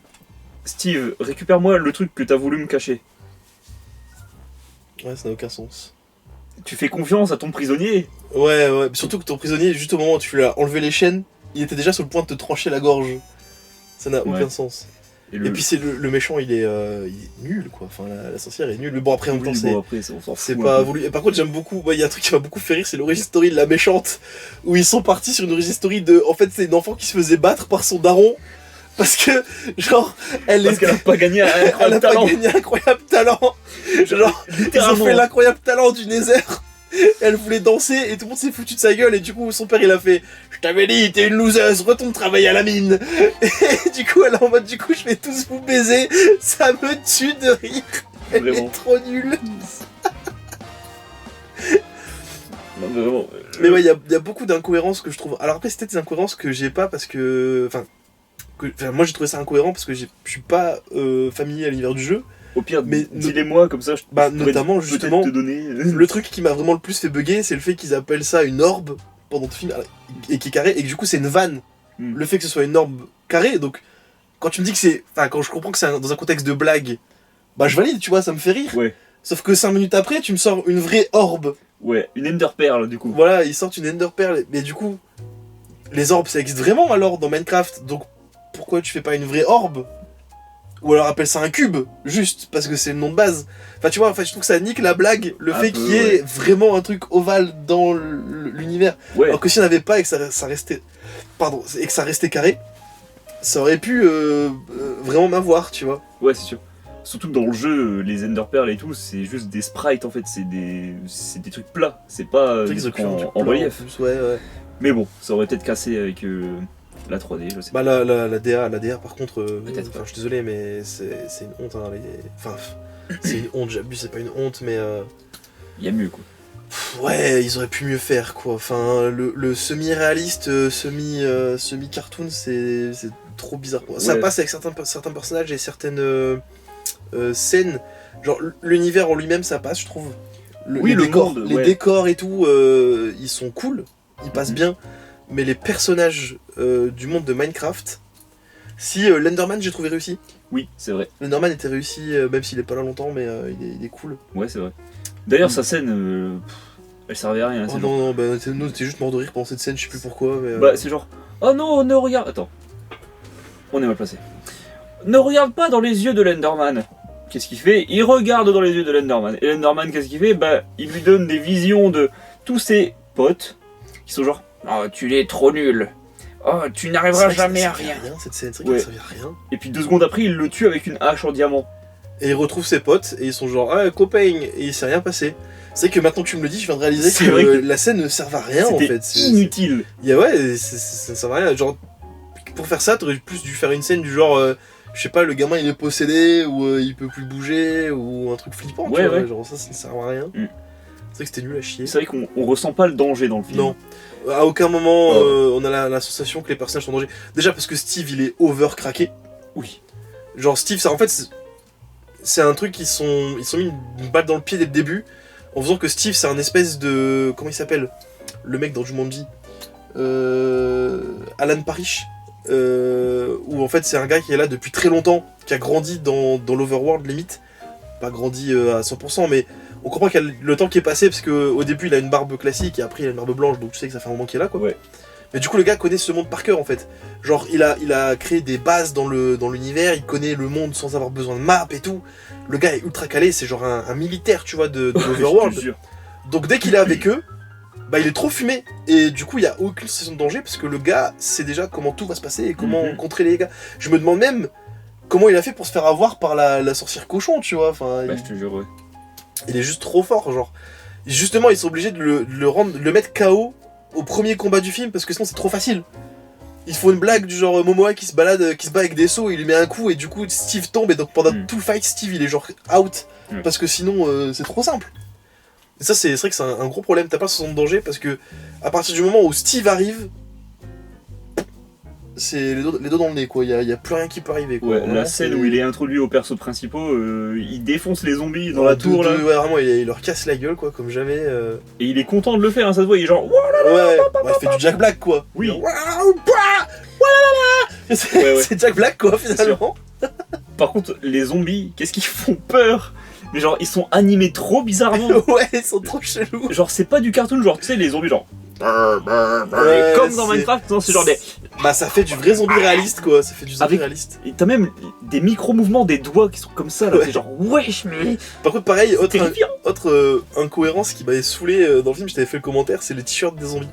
Steve, récupère-moi le truc que t'as voulu me cacher. Ouais, ça n'a aucun sens. Tu fais confiance à ton prisonnier. Ouais, surtout que ton prisonnier, juste au moment où tu lui as enlevé les chaînes, il était déjà sur le point de te trancher la gorge. Ça n'a Ouais. aucun sens. Et Et puis c'est le méchant, il est nul quoi. Enfin, la sorcière est nulle. Mais bon, après en même temps, oui, c'est. bon, après, on s'en fout. C'est un pas peu. voulu. Et par contre, j'aime beaucoup. Il y a un truc qui m'a beaucoup fait rire, c'est l'origin story de la méchante. Où ils sont partis sur une origin story de. En fait, c'est une enfant qui se faisait battre par son daron. Parce que, genre, Parce qu'elle a pas gagné un elle a incroyable pas talent. gagné un incroyable talent. Genre, ils ont Littéralement. fait l'incroyable talent du Nether. Elle voulait danser et tout le monde s'est foutu de sa gueule. Et du coup, son père il a fait je t'avais dit, t'es une loseuse, retourne travailler à la mine. Et du coup, elle est en mode du coup, je vais tous vous baiser. Ça me tue de rire. Elle Vraiment. est trop nulle. Non, mais vraiment. Mais ouais, il y a beaucoup d'incohérences que je trouve. Alors après, c'est peut-être des incohérences que j'ai pas parce que. Enfin, moi j'ai trouvé ça incohérent parce que je suis pas familier à l'univers du jeu. Au pire, mais dis-les-moi, comme ça, je Bah, pourrais notamment, peut-être justement, te donner. le truc qui m'a vraiment le plus fait bugger, c'est le fait qu'ils appellent ça une orbe pendant le film et qui est carré et que du coup c'est une vanne. Hmm. Le fait que ce soit une orbe carrée, donc quand tu me dis que c'est. Enfin, quand je comprends que c'est dans un contexte de blague, bah je valide, tu vois, ça me fait rire. Ouais, Sauf que 5 minutes après, tu me sors une vraie orbe. ouais, une Ender Pearl, du coup. Voilà, ils sortent une Ender Pearl, mais du coup, les orbes ça existe vraiment alors dans Minecraft, donc pourquoi tu fais pas une vraie orbe? Ou alors appelle ça un cube, juste parce que c'est le nom de base. Enfin, tu vois, je trouve que ça nique la blague, le Un fait peu, qu'il y ait vraiment un truc ovale dans l'univers. Ouais, Alors que s'il n'y en avait pas et que ça restait. Pardon, et que ça restait carré, ça aurait pu vraiment m'avoir, tu vois. ouais, c'est sûr. Surtout que dans le jeu, les Ender Pearl et tout, c'est juste des sprites en fait, c'est des trucs plats, c'est pas C'est vrai des qu'ils trucs auraient pu un truc en plat, relief. en plus, ouais. Mais bon, ça aurait peut-être cassé avec la 3D, je sais pas. Bah la DA par contre, Peut-être enfin, pas. je suis désolé mais c'est une honte hein, enfin c'est une honte, j'abuse, c'est pas une honte mais Il y a mieux quoi. ouais, ils auraient pu mieux faire quoi. Enfin le semi-réaliste, semi-cartoon c'est trop bizarre. Ça Ouais. passe avec certains personnages et certaines scènes. Genre l'univers en lui-même, ça passe, je trouve. Oui, les le décors, monde, les ouais. décors et tout, ils sont cool, ils passent bien. Mais les personnages du monde de Minecraft, si l'Enderman, j'ai trouvé réussi. Oui, c'est vrai. L'Enderman était réussi, même s'il est pas là longtemps, mais il est cool. Ouais, c'est vrai. D'ailleurs, sa scène, elle servait à rien. Oh C'est genre, non, non, bah, nous, on était juste mort de rire pendant cette scène, je sais plus pourquoi, mais. bah, c'est genre, oh non, ne regarde. Attends. On est mal placé. Ne regarde pas dans les yeux de l'Enderman. Qu'est-ce qu'il fait? Il regarde dans les yeux de l'Enderman. Et l'Enderman, qu'est-ce qu'il fait? Bah, il lui donne des visions de tous ses potes qui sont genre, Oh, tu es trop nul. Oh, tu n'arriveras jamais à rien. Cette scène, c'est vrai Ouais. qu'elle servait à rien. et puis 2 secondes après, il le tue avec une hache en diamant. Et il retrouve ses potes et ils sont genre ah copain et il s'est rien passé. C'est vrai que maintenant que tu me le dis, je viens de réaliser C'est que vrai que la scène ne sert à rien en C'était fait. inutile. Ouais, ça ne sert à rien. Genre pour faire ça, t'aurais plus dû faire une scène du genre je sais pas, le gamin il est possédé ou il peut plus bouger ou un truc flippant. Ouais, tu vois, ouais. genre ça ne sert à rien. Mm. C'est vrai que c'était nul à chier. C'est vrai qu'on ressent pas le danger dans le film. Non. À aucun moment Oh. on a la sensation que les personnages sont en danger. Déjà parce que Steve il est over craqué. Oui. Genre Steve, ça en fait c'est un truc ils sont mis une balle dans le pied dès le début en faisant que Steve c'est un espèce de comment il s'appelle le mec dans Jumanji Alan Parrish où en fait c'est un gars qui est là depuis très longtemps qui a grandi dans l'Overworld limite pas grandi à 100% mais on comprend qu'il y a le temps qui est passé parce qu'au début il a une barbe classique et après il a une barbe blanche donc tu sais que ça fait un moment qu'il est là quoi. Ouais. Mais du coup le gars connaît ce monde par cœur en fait. Genre il a créé des bases dans l'univers, il connaît le monde sans avoir besoin de map et tout. Le gars est ultra calé, c'est genre un militaire tu vois de Je te l'Overworld. jure. Donc dès qu'il est avec eux, bah il est trop fumé. Et du coup il n'y a aucune sensation de danger parce que le gars sait déjà comment tout va se passer et comment Mhm. contrer les gars. Je me demande même comment il a fait pour se faire avoir par la sorcière cochon tu vois. Enfin, Bah, je te jure, ouais. il est juste trop fort genre. Justement ils sont obligés de le mettre KO au premier combat du film parce que sinon c'est trop facile. Il faut une blague du genre Momoa qui se bat avec des sauts, il lui met un coup et du coup Steve tombe et donc pendant tout le fight Steve il est genre out parce que sinon c'est trop simple. Et ça c'est vrai que c'est un gros problème, t'as pas ce sens de danger parce que à partir du moment où Steve arrive, c'est les dos dans le nez quoi, il y a plus rien qui peut arriver quoi. Ouais, Vraiment, la scène c'est- où il est introduit aux persos principaux, il défonce les zombies dans la de- tour là. ouais, vraiment il leur casse la gueule quoi comme jamais. Et il est content de le faire, hein, ça se voit, il est genre. Ouah. Ouais, il fait du Jack Black quoi. Oui. Il dit, Waouh, bah, voilà. C'est Ouais, ouais. c'est Jack Black quoi finalement. Par contre, les zombies, qu'est-ce qu'ils font peur? Mais genre, ils sont animés trop bizarrement. Ouais, ils sont trop chelous. Genre, c'est pas du cartoon, genre, tu sais, les zombies, genre. Ouais, comme dans c'est- Minecraft, non, c'est genre des. Bah ça fait du vrai zombie réaliste quoi, ça fait du zombie Avec- réaliste. Et t'as même des micro-mouvements des doigts qui sont comme ça, là. Ouais. C'est genre, wesh, mais. Par contre pareil, C'est autre terrifiant. incohérence qui m'avait saoulé dans le film, je t'avais fait le commentaire, c'est les t-shirts des zombies.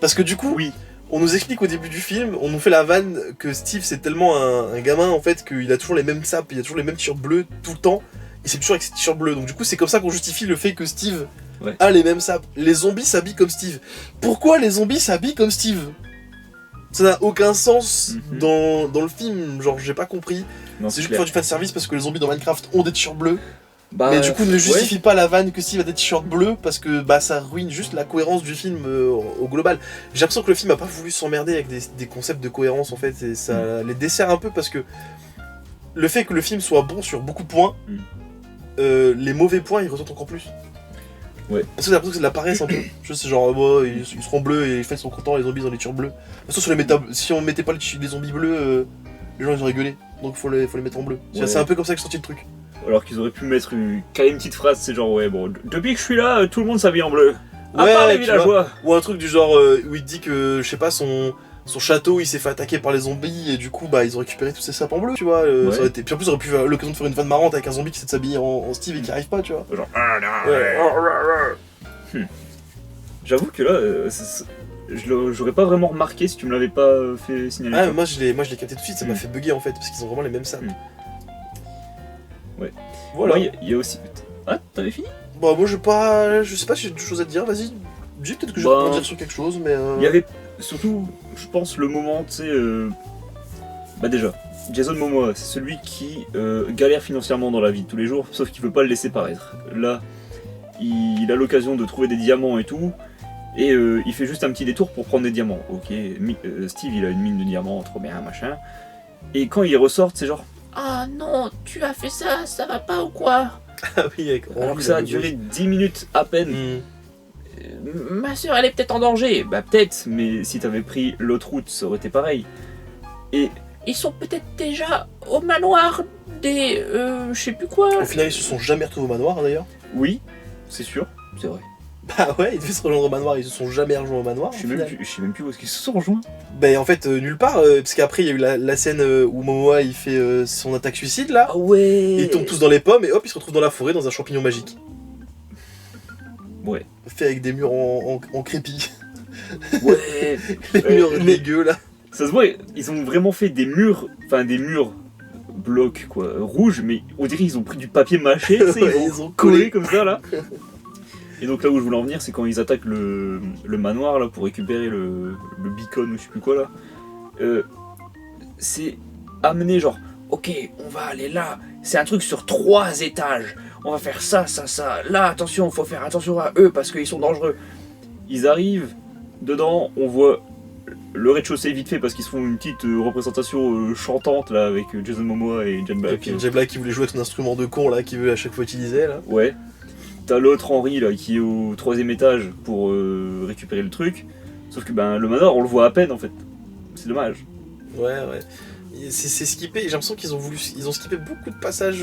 Parce que du coup, Oui. on nous explique au début du film, on nous fait la vanne que Steve c'est tellement un gamin en fait qu'il a toujours les mêmes sapes, il a toujours les mêmes t-shirts bleus tout le temps, et c'est toujours avec ses t-shirts bleus. Donc du coup c'est comme ça qu'on justifie le fait que Steve Ouais. a les mêmes sapes. Les zombies s'habillent comme Steve. Pourquoi les zombies s'habillent comme Steve? Ça n'a aucun sens Mhm. dans le film, genre j'ai pas compris. Non, C'est juste clair. pour faire du fanservice parce que les zombies dans Minecraft ont des t-shirts bleus. Bah, Mais du coup, ne ouais. justifie pas la vanne que Steve a des t-shirts bleus parce que bah, ça ruine juste la cohérence du film au global. J'ai l'impression que le film a pas voulu s'emmerder avec des concepts de cohérence en fait et ça les dessert un peu parce que le fait que le film soit bon sur beaucoup de points, les mauvais points ils ressortent encore plus. Ouais. Parce que j'ai l'impression que c'est de la paresse un peu. Juste c'est genre, oh, ils seront bleus et les fans sont contents, les zombies ils ont des t-shirts bleus. De toute façon, si on mettait pas les zombies bleus, les gens ils auraient gueulé. Donc faut les mettre en bleu. Ouais. C'est un peu comme ça que je sorti le truc. Alors qu'ils auraient pu mettre quand même une petite phrase, c'est genre, ouais, bon, depuis que je suis là, tout le monde s'habille en bleu. À part les tu vois. villageois. Ou un truc du genre où il dit que, je sais pas, son château il s'est fait attaquer par les zombies et du coup bah ils ont récupéré tous ces sapes en bleu, tu vois. Ouais. Ça aurait été... Puis en plus, on aurait pu avoir l'occasion de faire une vanne marrante avec un zombie qui sait de s'habiller en Steve et qui arrive pas, tu vois. Genre, Ouais. J'avoue que là, j'aurais pas vraiment remarqué si tu me l'avais pas fait signaler. Ah, toi. mais moi je l'ai capté tout de suite, ça m'a Mm. fait bugger en fait parce qu'ils ont vraiment les mêmes sapes. Ouais. Voilà. Ouais, il y a aussi. Ah, t'avais fini? Bah, moi je sais pas si j'ai d'autres choses à te dire, vas-y. Dis peut-être que je vais Bah, pas dire sur quelque chose, mais. Il y avait surtout, je pense, le moment, tu sais. Bah, déjà, Jason Momoa, c'est celui qui galère financièrement dans la vie de tous les jours, sauf qu'il veut pas le laisser paraître. Là, il a l'occasion de trouver des diamants et tout, et il fait juste un petit détour pour prendre des diamants. Ok, Steve, il a une mine de diamants, trop bien, machin. Et quand ils ressortent, c'est genre... Ah non, tu as fait ça, ça va pas ou quoi? Ah oui, avec Alors que ça a duré 10 minutes à peine. Ma soeur, elle est peut-être en danger. Bah peut-être, mais si t'avais pris l'autre route, ça aurait été pareil. Et Ils sont peut-être déjà au manoir des... je sais plus quoi. Au final, ils se sont jamais retrouvés au manoir d'ailleurs. oui, c'est sûr, c'est vrai. Bah ouais, ils devaient se rejoindre au manoir, ils se sont jamais rejoints au manoir. Je au sais même final. plus, je sais même plus où est-ce qu'ils se sont rejoints. Bah en fait, nulle part, parce qu'après, il y a eu la scène où Momoa il fait son attaque suicide là. Ah ouais. Ils tombent tous dans les pommes et hop, ils se retrouvent dans la forêt dans un champignon magique. Ouais. Fait avec des murs en crépi. Ouais. Les murs mais dégueux là. ça se voit, ils ont vraiment fait des murs, blocs quoi, rouges, mais on dirait qu'ils ont pris du papier mâché, tu sais, Ouais, ils ont collé comme ça là. Et donc là où je voulais en venir, c'est quand ils attaquent le manoir là pour récupérer le beacon ou je sais plus quoi là. C'est amené genre, ok, on va aller là, c'est un truc sur 3 étages, on va faire ça, ça, ça. Là, attention, faut faire attention à eux parce qu'ils sont dangereux. Ils arrivent, dedans, on voit le rez-de-chaussée vite fait parce qu'ils se font une petite représentation chantante là avec Jason Momoa et Jen Et Black. puis Jay Black qui voulait jouer avec son instrument de con là, qu'il veut à chaque fois utiliser là. Ouais. T'as l'autre Henry là qui est au 3ème étage pour récupérer le truc. Sauf que ben le manoir on le voit à peine en fait. C'est dommage. Ouais, ouais. C'est skippé, j'ai l'impression qu'ils ont skippé beaucoup de passages.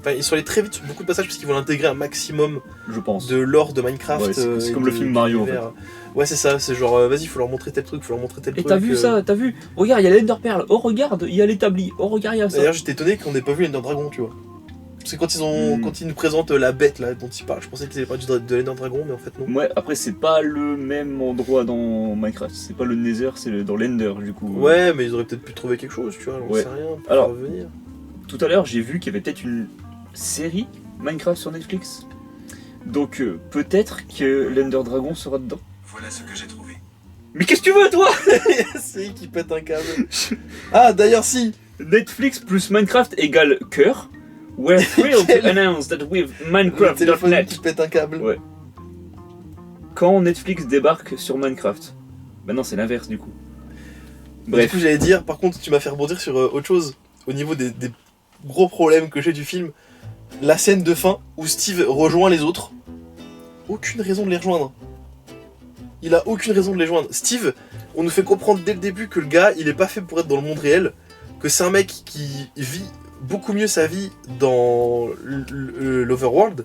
Enfin, ils sont allés très vite sur beaucoup de passages parce qu'ils veulent intégrer un maximum Je pense. de lore de Minecraft. Ouais, c'est et comme le film Mario, en fait. d'univers. Ouais, c'est ça, c'est genre, vas-y, faut leur montrer tel truc, faut leur montrer tel Et truc. t'as vu ça, t'as vu? Regarde, il y a l'Ender Pearl. Oh regarde, il y a l'établi. Oh regarde, il y a ça. D'ailleurs, j'étais étonné qu'on n'ait pas vu l'Ender Dragon, tu vois. Parce que quand ils nous présentent la bête là dont ils parlent, je pensais qu'ils allaient parler de l'Ender Dragon, mais en fait non. Ouais, après c'est pas le même endroit dans Minecraft. C'est pas le Nether, c'est dans l'Ender du coup. Ouais, mais ils auraient peut-être pu trouver quelque chose, tu vois, j'en Ouais. sais rien, pour Alors- faire revenir. Tout à l'heure, j'ai vu qu'il y avait peut-être une série Minecraft sur Netflix. Donc peut-être que l'Ender Dragon sera dedans. Voilà ce que j'ai trouvé. Mais qu'est-ce que tu veux toi? C'est lui qui pète un câble. Ah, d'ailleurs, si. Netflix plus Minecraft égale cœur. We're thrilled to announce that with Le téléphone Minecraft.net. qui pète un câble. Ouais. Quand Netflix débarque sur Minecraft. Bah non, c'est l'inverse du coup. Bref. Du coup, j'allais dire, par contre, tu m'as fait rebondir sur autre chose. Au niveau des gros problèmes que j'ai du film, la scène de fin où Steve rejoint les autres, aucune raison de les rejoindre. Il a aucune raison de les joindre. Steve, on nous fait comprendre dès le début que le gars, il est pas fait pour être dans le monde réel, que c'est un mec qui vit beaucoup mieux sa vie dans l'Overworld.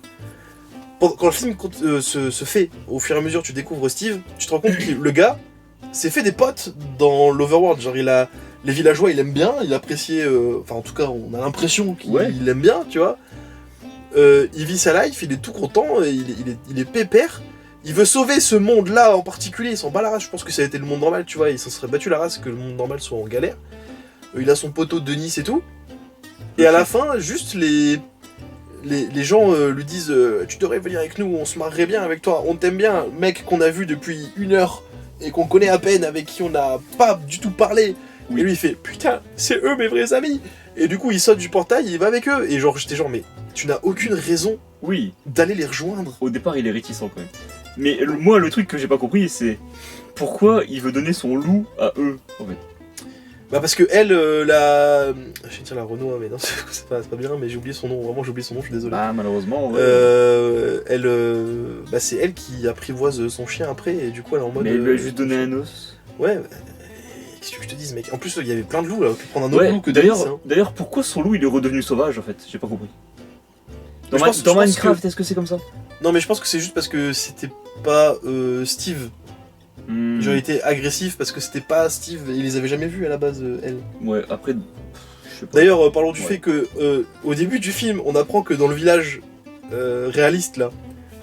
Quand le film se fait, au fur et à mesure tu découvres Steve, tu te rends compte que le gars s'est fait des potes dans l'Overworld. Genre les villageois il aime bien, il appréciait, enfin en tout cas on a l'impression qu'il Ouais. aime bien, tu vois. Il vit sa life, il est tout content, il est pépère. Il veut sauver ce monde-là en particulier, il s'en bat la race. Je pense que ça a été le monde normal, tu vois, il s'en serait battu la race que le monde normal soit en galère. Il a son poteau Denis et tout. Et à la fin, juste les gens lui disent tu devrais venir avec nous, on se marrerait bien avec toi, on t'aime bien, mec qu'on a vu depuis 1 heure et qu'on connaît à peine, avec qui on n'a pas du tout parlé. Oui. Et lui il fait putain, c'est eux mes vrais amis. Et du coup il saute du portail, il va avec eux. Et genre j'étais genre mais tu n'as aucune raison Oui, d'aller les rejoindre. au départ il est réticent quand même. Mais moi le truc que j'ai pas compris c'est pourquoi il veut donner son loup à eux en fait. Bah parce que elle, je vais dire la Renoir, mais non c'est pas bien, mais j'ai oublié son nom, vraiment j'ai oublié son nom, je suis désolé. Bah malheureusement ouais. Bah c'est elle qui apprivoise son chien après, et du coup elle est en mode... Mais il lui a juste donné un os. Ouais, qu'est-ce que je te dise mec. En plus il y avait plein de loups là, on peut prendre un autre Ouais, loup que Denis, hein. d'ailleurs pourquoi son loup il est redevenu sauvage en fait? J'ai pas compris. Dans, Je pense- dans je pense Minecraft est-ce que c'est comme ça? Non mais je pense que c'est juste parce que c'était pas Steve. Hmm. J'aurais été agressif parce que c'était pas Steve, et ils les avaient jamais vus à la base, elle. Ouais après... Je sais pas. D'ailleurs, parlons du Ouais. fait que au début du film, on apprend que dans le village réaliste là,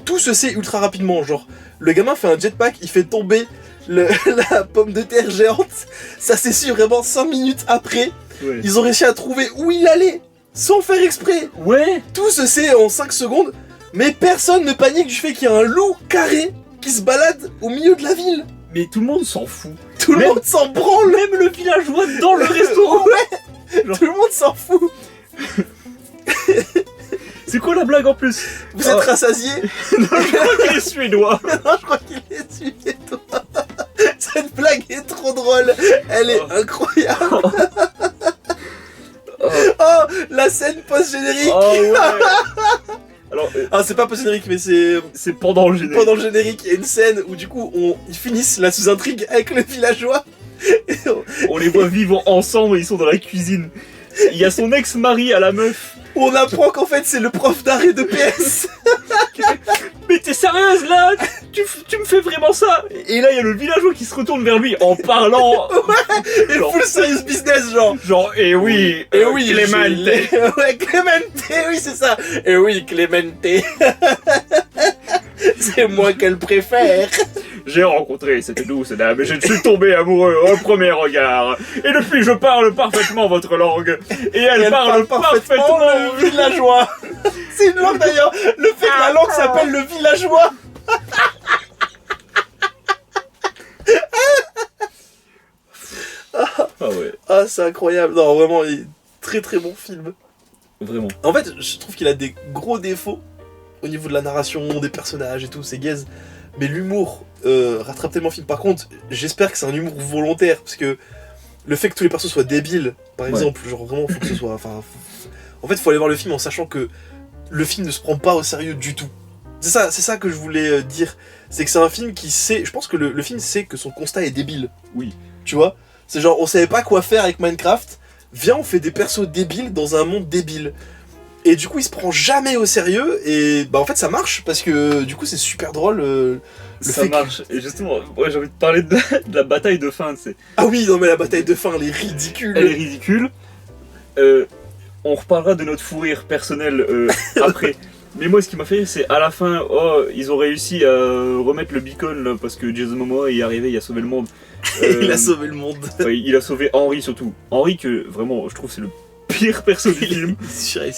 tout se sait ultra rapidement. Genre, le gamin fait un jetpack, il fait tomber la pomme de terre géante. Ça s'est su vraiment 5 minutes après. Ouais. Ils ont réussi à trouver où il allait, sans faire exprès. Ouais. Tout se sait en 5 secondes, mais personne ne panique du fait qu'il y a un loup carré qui se balade au milieu de la ville. Mais tout le monde s'en fout. Tout le Même- monde s'en branle. Même le villageois dans le restaurant. Ouais, Genre- tout le monde s'en fout. C'est quoi la blague en plus? Vous êtes Oh. rassasiés. Non, je crois qu'il est suédois. Non, je crois qu'il est suédois. Cette blague est trop drôle. Elle est Oh. incroyable. la scène post-générique. Oh ouais. Alors, Ah, c'est pas post-générique, mais c'est c'est pendant le générique. pendant le générique. Il y a une scène où du coup ils finissent la sous-intrigue avec le villageois. Et On les voit vivre ensemble, ils sont dans la cuisine. Il y a son ex-mari à la meuf. on apprend qu'en fait c'est le prof d'art et de PS. Mais t'es sérieuse là? Tu me fais vraiment ça? Et là il y a le villageois qui se retourne vers lui en parlant. Et full serious business, genre. Genre, eh oui, Et oui, Clemente. Ouais, Clemente, oui, c'est ça. Et oui, Clemente. C'est moi qu'elle préfère. J'ai rencontré cette douce dame et je suis tombé amoureux au premier regard. Et depuis, je parle parfaitement votre langue. Et elle parle parfaitement le villageois. C'est une langue d'ailleurs. Le fait que la langue s'appelle le villageois. Ah ouais, Ah, c'est incroyable. Non, vraiment, très très bon film. vraiment. En fait, je trouve qu'il a des gros défauts au niveau de la narration, des personnages et tout, c'est gaze. Mais l'humour rattrape tellement le film. Par contre, j'espère que c'est un humour volontaire, parce que le fait que tous les persos soient débiles, par exemple, genre vraiment, faut que ce soit. En fait, faut aller voir le film en sachant que le film ne se prend pas au sérieux du tout. C'est ça que je voulais dire. C'est que c'est un film qui sait. Je pense que le film sait que son constat est débile. Oui. Tu vois? C'est genre, on savait pas quoi faire avec Minecraft. Viens, on fait des persos débiles dans un monde débile. Et du coup, il se prend jamais au sérieux. Et bah, en fait, ça marche parce que du coup, c'est super drôle. Ça marche. Et justement, ouais, j'ai envie de parler de la bataille de fin, tu sais. Ah oui, non, mais la bataille de fin, elle est ridicule. Elle est ridicule. On reparlera de notre fou rire personnel après. Mais moi, ce qui m'a fait rire, c'est à la fin, oh, ils ont réussi à remettre le beacon là, parce que Jason Momoa est arrivé, il a sauvé le monde. Il a sauvé le monde. Ouais, il a sauvé Henry surtout. Henry, que vraiment, je trouve, c'est le pire perso du film.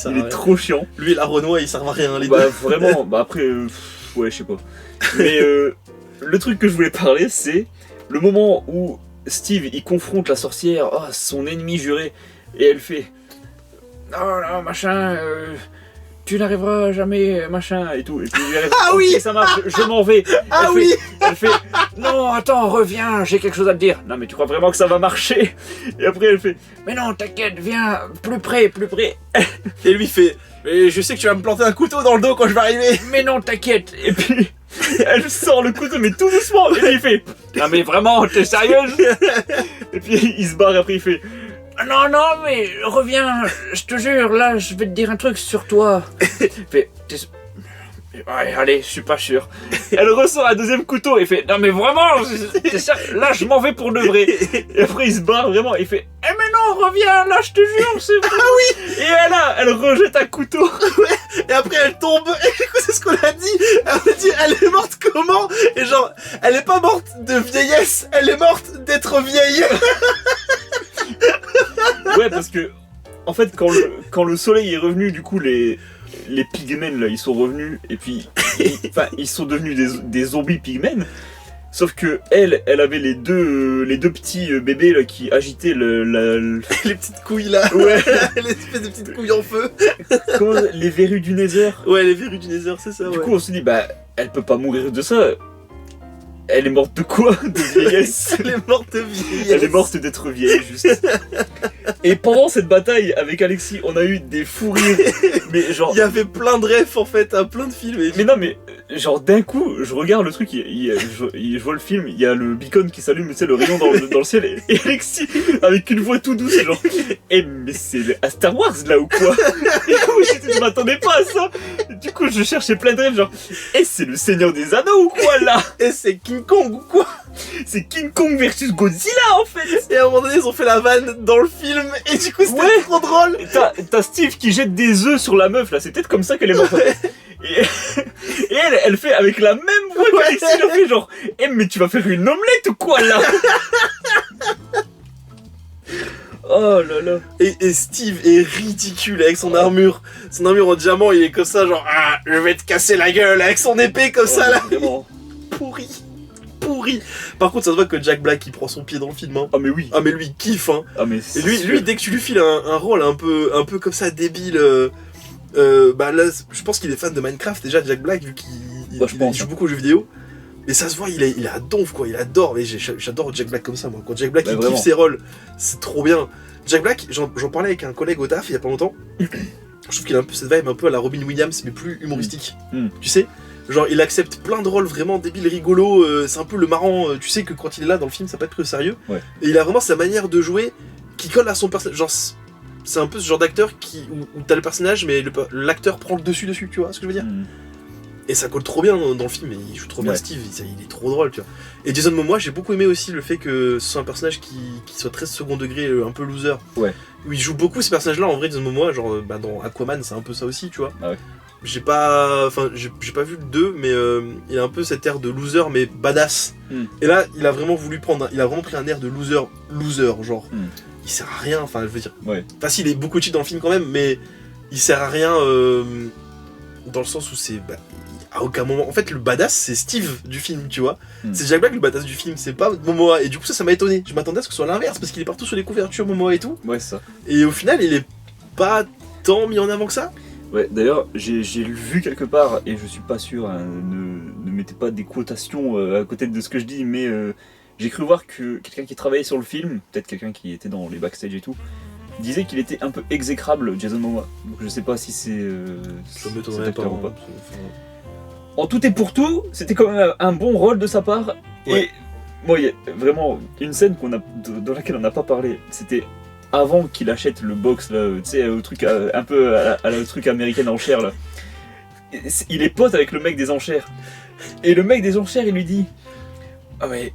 Il est trop chiant. Lui et la Renoir, ils servent à rien, les Bah, deux. vraiment, bah après, ouais, je sais pas. Mais le truc que je voulais parler, c'est le moment où Steve il confronte la sorcière, oh, son ennemi juré, et elle fait oh non, machin, tu n'arriveras jamais, machin, et tout. Et puis elle Ah ok, oui, ça marche, je m'en vais. Ah Elle oui. fait, elle fait non, attends, reviens, j'ai quelque chose à te dire. Non, mais tu crois vraiment que ça va marcher? Et après, elle fait mais non, t'inquiète, viens, plus près, plus près. Et lui fait, mais je sais que tu vas me planter un couteau dans le dos quand je vais arriver. Mais non, t'inquiète. Et puis, elle sort le couteau, mais tout doucement. Et puis, il fait non, mais vraiment, t'es sérieuse? Et puis, il se barre, après, il fait non, non, mais reviens, je te jure, là, je vais te dire un truc sur toi. Il fait ouais, allez, je suis pas sûr. Elle ressort un deuxième couteau et fait non, mais vraiment, t'es sérieux? Là, je m'en vais pour de vrai. Et après, il se barre vraiment. Il fait eh, mais non, reviens, là, je te jure, c'est vrai. Ah oui. Et là, elle rejette un couteau. Et après elle tombe, et du coup c'est ce qu'on a dit. Elle a dit elle est morte comment? Et genre, elle est pas morte de vieillesse, elle est morte d'être vieille. Ouais, parce que en fait, quand le soleil est revenu, du coup, les pigmen là, ils sont revenus et puis ils sont devenus des zombies pigmen. Sauf que elle avait les deux petits bébés là qui agitaient Les petites couilles là. Ouais. L'espèce de petites couilles en feu. comment, les verrues du Nether. Ouais, les verrues du Nether, c'est ça. Du Ouais. coup, on se dit bah elle peut pas mourir de ça. Elle est morte de quoi? De vieillesse. Elle est morte de vieillesse. Elle est morte d'être vieille, juste. Et pendant cette bataille avec Alexis, on a eu des fous rires. Mais genre. Il y avait plein de refs en fait à plein de films. Et... Mais non, mais genre d'un coup, je regarde le truc, je vois le film, il y a le beacon qui s'allume, tu sais, le rayon dans le ciel, et Alexis, avec une voix tout douce, genre, mais c'est à Star Wars là ou quoi? Et du coup, je m'attendais pas à ça. Du coup, je cherchais plein de rêves, genre, c'est le Seigneur des Anneaux ou quoi là? Et c'est King Kong ou quoi? C'est King Kong versus Godzilla en fait. Et à un moment donné, ils ont fait la vanne dans le film, et du coup, c'était trop drôle. Et t'as Steve qui jette des œufs sur la meuf là, c'est peut-être comme ça qu'elle est morte. Et elle fait avec la même voix qu'Alexis, elle fait genre mais tu vas faire une omelette ou quoi là? Oh là là. Et Steve est ridicule avec son armure. Son armure en diamant, il est comme ça, genre, ah, je vais te casser la gueule avec son épée comme ça là. Vraiment. Pourri. Par contre, ça se voit que Jack Black il prend son pied dans le film. Hein. Ah mais oui. Ah, mais lui il kiffe. Hein. Ah mais Et lui, dès que tu lui files un rôle un peu comme ça débile. Bah là, je pense qu'il est fan de Minecraft déjà, Jack Black, vu qu'il Bah, je pense, joue beaucoup aux jeux vidéo. Et ça se voit, il est à donf quoi, il adore. Mais j'adore Jack Black comme ça moi. Quand Jack Black il vraiment. kiffe ses rôles, c'est trop bien. Jack Black, j'en parlais avec un collègue au taf il y a pas longtemps. Je trouve qu'il a un peu cette vibe un peu à la Robin Williams mais plus humoristique. Tu sais, genre il accepte plein de rôles vraiment débiles, rigolos. C'est un peu le marrant. Tu sais que quand il est là dans le film ça peut être pris au sérieux. Ouais. Et il a vraiment sa manière de jouer qui colle à son personnage. Genre c'est un peu ce genre d'acteur où t'as le personnage mais l'acteur prend le dessus, tu vois ce que je veux dire. Et ça colle trop bien dans le film, et il joue trop bien Steve, il est trop drôle, tu vois. Et Jason Momoa, j'ai beaucoup aimé aussi le fait que ce soit un personnage qui soit très second degré, un peu loser. Ouais. Où il joue beaucoup ces personnages-là, en vrai, Jason Momoa, genre dans Aquaman, c'est un peu ça aussi, tu vois. Ah ouais. J'ai pas vu le 2, mais il a un peu cet air de loser, mais badass. Et là, il a vraiment pris un air de loser, genre. Il sert à rien, enfin, je veux dire. Ouais. Enfin, si, il est beaucoup cheat dans le film quand même, mais il sert à rien dans le sens où c'est. À aucun moment. En fait, le badass, c'est Steve du film, tu vois. C'est Jack Black le badass du film, c'est pas Momoa. Et du coup, ça m'a étonné. Je m'attendais à ce que ce soit l'inverse, parce qu'il est partout sur les couvertures, Momoa et tout. Ouais, c'est ça. Et au final, il est pas tant mis en avant que ça. Ouais, d'ailleurs, j'ai vu quelque part, et je suis pas sûr, hein, ne mettez pas des quotations à côté de ce que je dis, mais j'ai cru voir que quelqu'un qui travaillait sur le film, peut-être quelqu'un qui était dans les backstage et tout, disait qu'il était un peu exécrable, Jason Momoa. Donc je sais pas si c'est Ça cet m'étonnerait acteur pas. ou pas. En tout et pour tout, c'était quand même un bon rôle de sa part. Ouais. Et moi, il y a vraiment une scène dans laquelle on n'a pas parlé. C'était avant qu'il achète le box, là, tu sais, au truc un peu à la truc américaine enchère là. Il est pote avec le mec des enchères. Et le mec des enchères, il lui dit, ah ouais,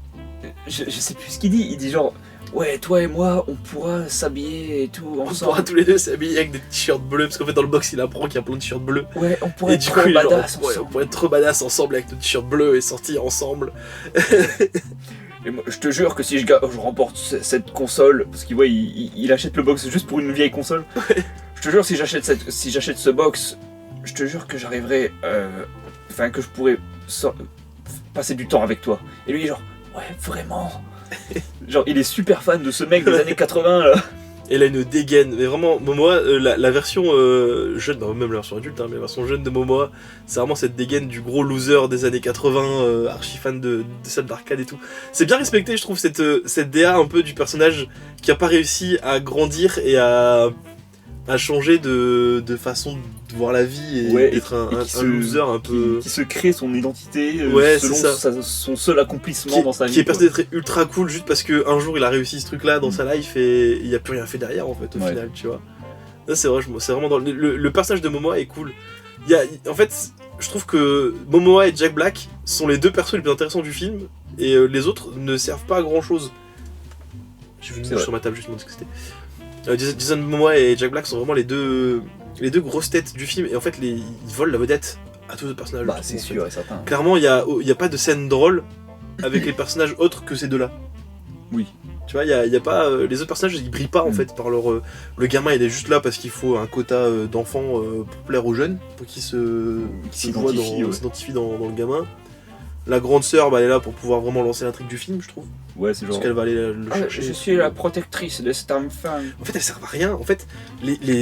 je sais plus ce qu'il dit. Il dit genre, ouais, toi et moi, on pourra s'habiller et tout On ensemble. pourra tous les deux s'habiller avec des t-shirts bleus, parce qu'en fait, dans le box, il apprend qu'il y a plein de t-shirts bleus. Ouais, on pourrait Et être du trop coup, badass on ensemble. pourrait être trop badass ensemble avec nos t-shirts bleus et sortir ensemble. Et moi, je te jure que si je remporte cette console, parce qu'il voit, il achète le box juste pour une vieille console. Je te jure, si j'achète ce box, je te jure que j'arriverai, enfin que je pourrais passer du temps avec toi. Et lui, genre, ouais, vraiment. Genre, il est super fan de ce mec des années 80 là. Et là, une dégaine. Mais vraiment, Momoa, la version jeune, non, même la version adulte, hein, mais la version jeune de Momoa, c'est vraiment cette dégaine du gros loser des années 80, archi fan de salles d'arcade et tout. C'est bien respecté, je trouve, cette DA un peu du personnage qui a pas réussi à grandir et à changer de façon de voir la vie et Ouais, d'être et un loser un peu. Qui se crée son identité Ouais, selon c'est ça. son seul accomplissement dans sa vie. Qui est quoi. persuadé d'être ultra cool juste parce qu'un jour il a réussi ce truc là dans sa life et il n'y a plus rien fait derrière en fait au Ouais. final, tu vois. Là c'est vrai, c'est vraiment dans le personnage de Momoa est cool. En fait, je trouve que Momoa et Jack Black sont les deux persos les plus intéressants du film et les autres ne servent pas à grand chose. J'ai vu une mouche sur ma table, juste ce que c'était. Jason Momoa et Jack Black sont vraiment les deux grosses têtes du film et en fait ils volent la vedette à tous les autres personnages. Bah, je c'est trouve, en fait. sûr et certain. Clairement, il y a pas de scène drôle avec les personnages autres que ces deux-là. Oui. Tu vois, il y a pas les autres personnages, ils brillent pas en fait par leur. Le gamin, il est juste là parce qu'il faut un quota d'enfants pour plaire aux jeunes, pour qu'ils s'identifient dans le gamin. La grande sœur, elle est là pour pouvoir vraiment lancer l'intrigue du film, je trouve. Ouais, c'est genre. Parce qu'elle va aller le chercher. Je suis la protectrice de cette enfant. En fait, elles servent à rien. En fait,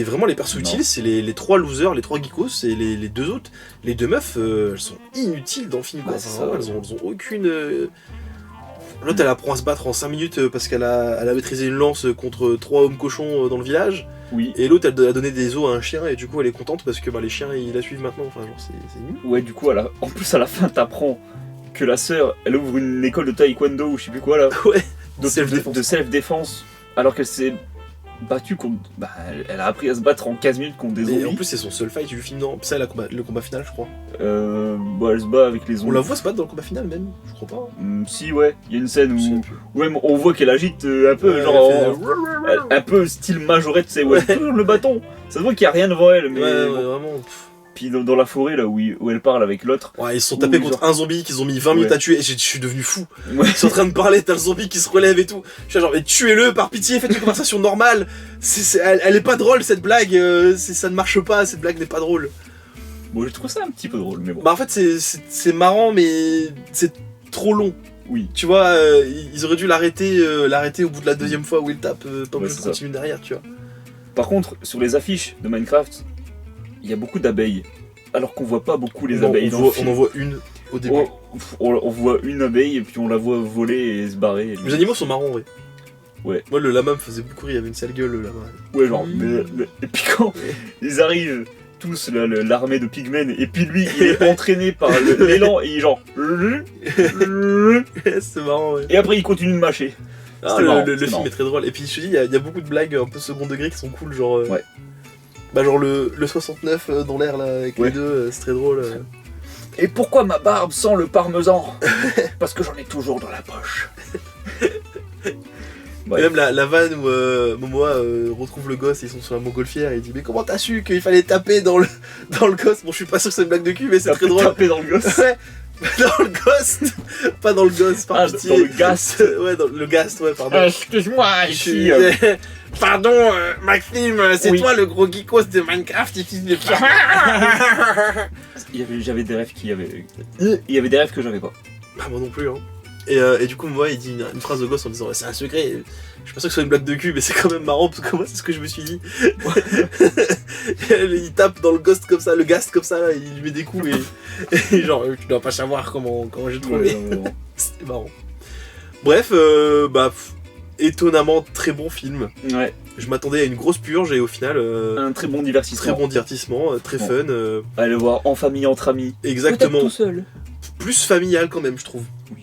vraiment les persos utiles, c'est les trois losers, les trois geekos, et les deux autres. Les deux meufs, elles sont inutiles dans le film. Quoi. Bah, c'est Enfin, ça, elles ont aucune. L'autre, elle apprend à se battre en 5 minutes parce qu'elle a maîtrisé une lance contre 3 hommes cochons dans le village. Oui. Et l'autre, elle a donné des os à un chien, et du coup, elle est contente parce que les chiens, ils la suivent maintenant. Enfin, genre, c'est nul. Ouais, du coup, en plus, à la fin, t'apprends que la sœur, elle ouvre une école de taekwondo ou je sais plus quoi là. Ouais. De Self-défense. self-défense. Alors qu'elle s'est battue contre. Bah, elle a appris à se battre en 15 minutes contre des Et zombies. en plus, c'est son seul fight du film, non? Ça, le combat final, je crois. Bah, elle se bat avec les zombies. On la voit se battre dans le combat final, même? Je crois pas. Si, ouais, il y a une scène Je sais où. plus. Ouais, on voit qu'elle agite un peu, Ouais, genre. elle fait- Un peu style majorette, tu sais, ouais, le bâton. Ça se voit qu'il n'y a rien devant elle, mais. Ouais, bon. vraiment. Puis dans la forêt, là où elle parle avec l'autre. Ouais, ils se sont tapés Oui, contre un zombie qu'ils ont mis 20 minutes Ouais. à tuer et je suis devenu fou. Ouais. Ils sont en train de parler, t'as le zombie qui se relève et tout. Je suis genre, mais tuez-le par pitié, faites une conversation normale. Elle est pas drôle cette blague, ça ne marche pas, cette blague n'est pas drôle. Bon, je trouve ça un petit peu drôle, mais bon. Bah en fait, c'est marrant, mais c'est trop long. Oui. Tu vois, ils auraient dû l'arrêter au bout de la deuxième fois où il tape, pas Ouais, obligé c'est de ça. continuer derrière, tu vois. Par contre, sur les affiches de Minecraft, il y a beaucoup d'abeilles. Alors qu'on voit pas beaucoup les Non, abeilles dans le on film. en voit une. au début. On voit une abeille et puis on la voit voler et se barrer. Les animaux sont marrants, ouais. Ouais. Moi, le lama me faisait beaucoup rire, il avait une sale gueule, le lama. Ouais, genre, et puis quand ils arrivent tous, là, l'armée de pygmènes, et puis lui, il est entraîné par l'élan, et il est genre... C'est marrant, ouais. Et après, il continue de mâcher. Ah, C'était marrant, le c'était film marrant. est très drôle. Et puis, je te dis, il y a beaucoup de blagues un peu second degré qui sont cool, genre... Ouais. Bah, genre le 69 dans l'air, là, avec Ouais. les deux, c'est très drôle. Et pourquoi ma barbe sent le parmesan? Parce que j'en ai toujours dans la poche. Ouais. Et même la vanne où Momoa retrouve le gosse et ils sont sur la montgolfière et il dit mais comment t'as su qu'il fallait taper dans le gosse. Bon, je suis pas sûr que c'est une blague de cul, mais c'est très drôle. Taper dans le gosse. Ouais, dans le ghost, pas dans le gosse, par pitié. Dans le ghast. Ouais, dans le ghast, ouais, pardon. Excuse-moi, Je ici. suis- Pardon, Maxime, c'est Oui. toi le gros geekos de Minecraft ici de J'avais des rêves qui avaient... Il y avait des rêves que j'avais pas. Ah, moi non plus, hein. Et du coup, moi, il dit une phrase de gosse en disant c'est un secret. Je suis pas sûr que ce soit une blague de cul, mais c'est quand même marrant parce que moi, c'est ce que je me suis dit. Il tape dans le ghost comme ça, le ghast comme ça, là, il lui met des coups et genre, tu dois pas savoir comment j'ai trouvé. Ouais, non. C'était marrant. Bref, étonnamment très bon film. Ouais, Je m'attendais à une grosse purge et au final, un très bon divertissement. très bon divertissement, très Bon. fun. Allez voir en famille, entre amis. Exactement. Peut-être tout seul. Plus familial quand même, je trouve. Oui.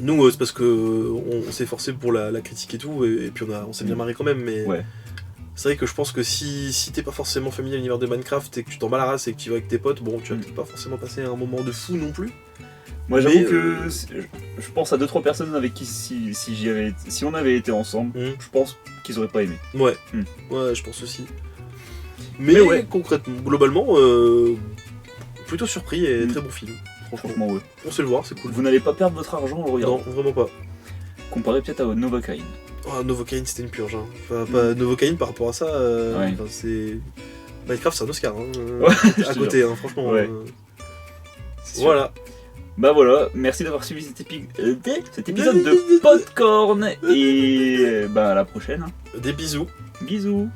Nous, c'est parce que on s'est forcé pour la critique et tout, et puis on s'est bien marré quand même, mais Ouais. c'est vrai que je pense que si t'es pas forcément familier à l'univers de Minecraft et que tu t'en bats la race et que tu vas avec tes potes, bon, tu vas peut-être pas forcément passer un moment de fou non plus. Moi j'avoue Mais, que je pense à 2-3 personnes avec qui si on avait été ensemble, je pense qu'ils auraient pas aimé. Ouais, Hmm. ouais, je pense aussi. Mais ouais. concrètement, globalement, plutôt surpris et très bon film. Franchement, Franchement ouais. on sait le voir, c'est cool. Vous n'allez pas perdre votre argent en le Non, regardant. vraiment pas. Comparé peut-être à Novocaine. Oh, Novocaine, c'était une purge. Hein. Enfin, pas Novocaine par rapport à ça. Ouais. Enfin, c'est Minecraft, c'est un Oscar. Hein, Ouais, je à te côté, hein, franchement. Ouais. C'est sûr. Voilà. Bah voilà, merci d'avoir suivi cet épisode de Popcorn et bah à la prochaine. Des bisous. Bisous.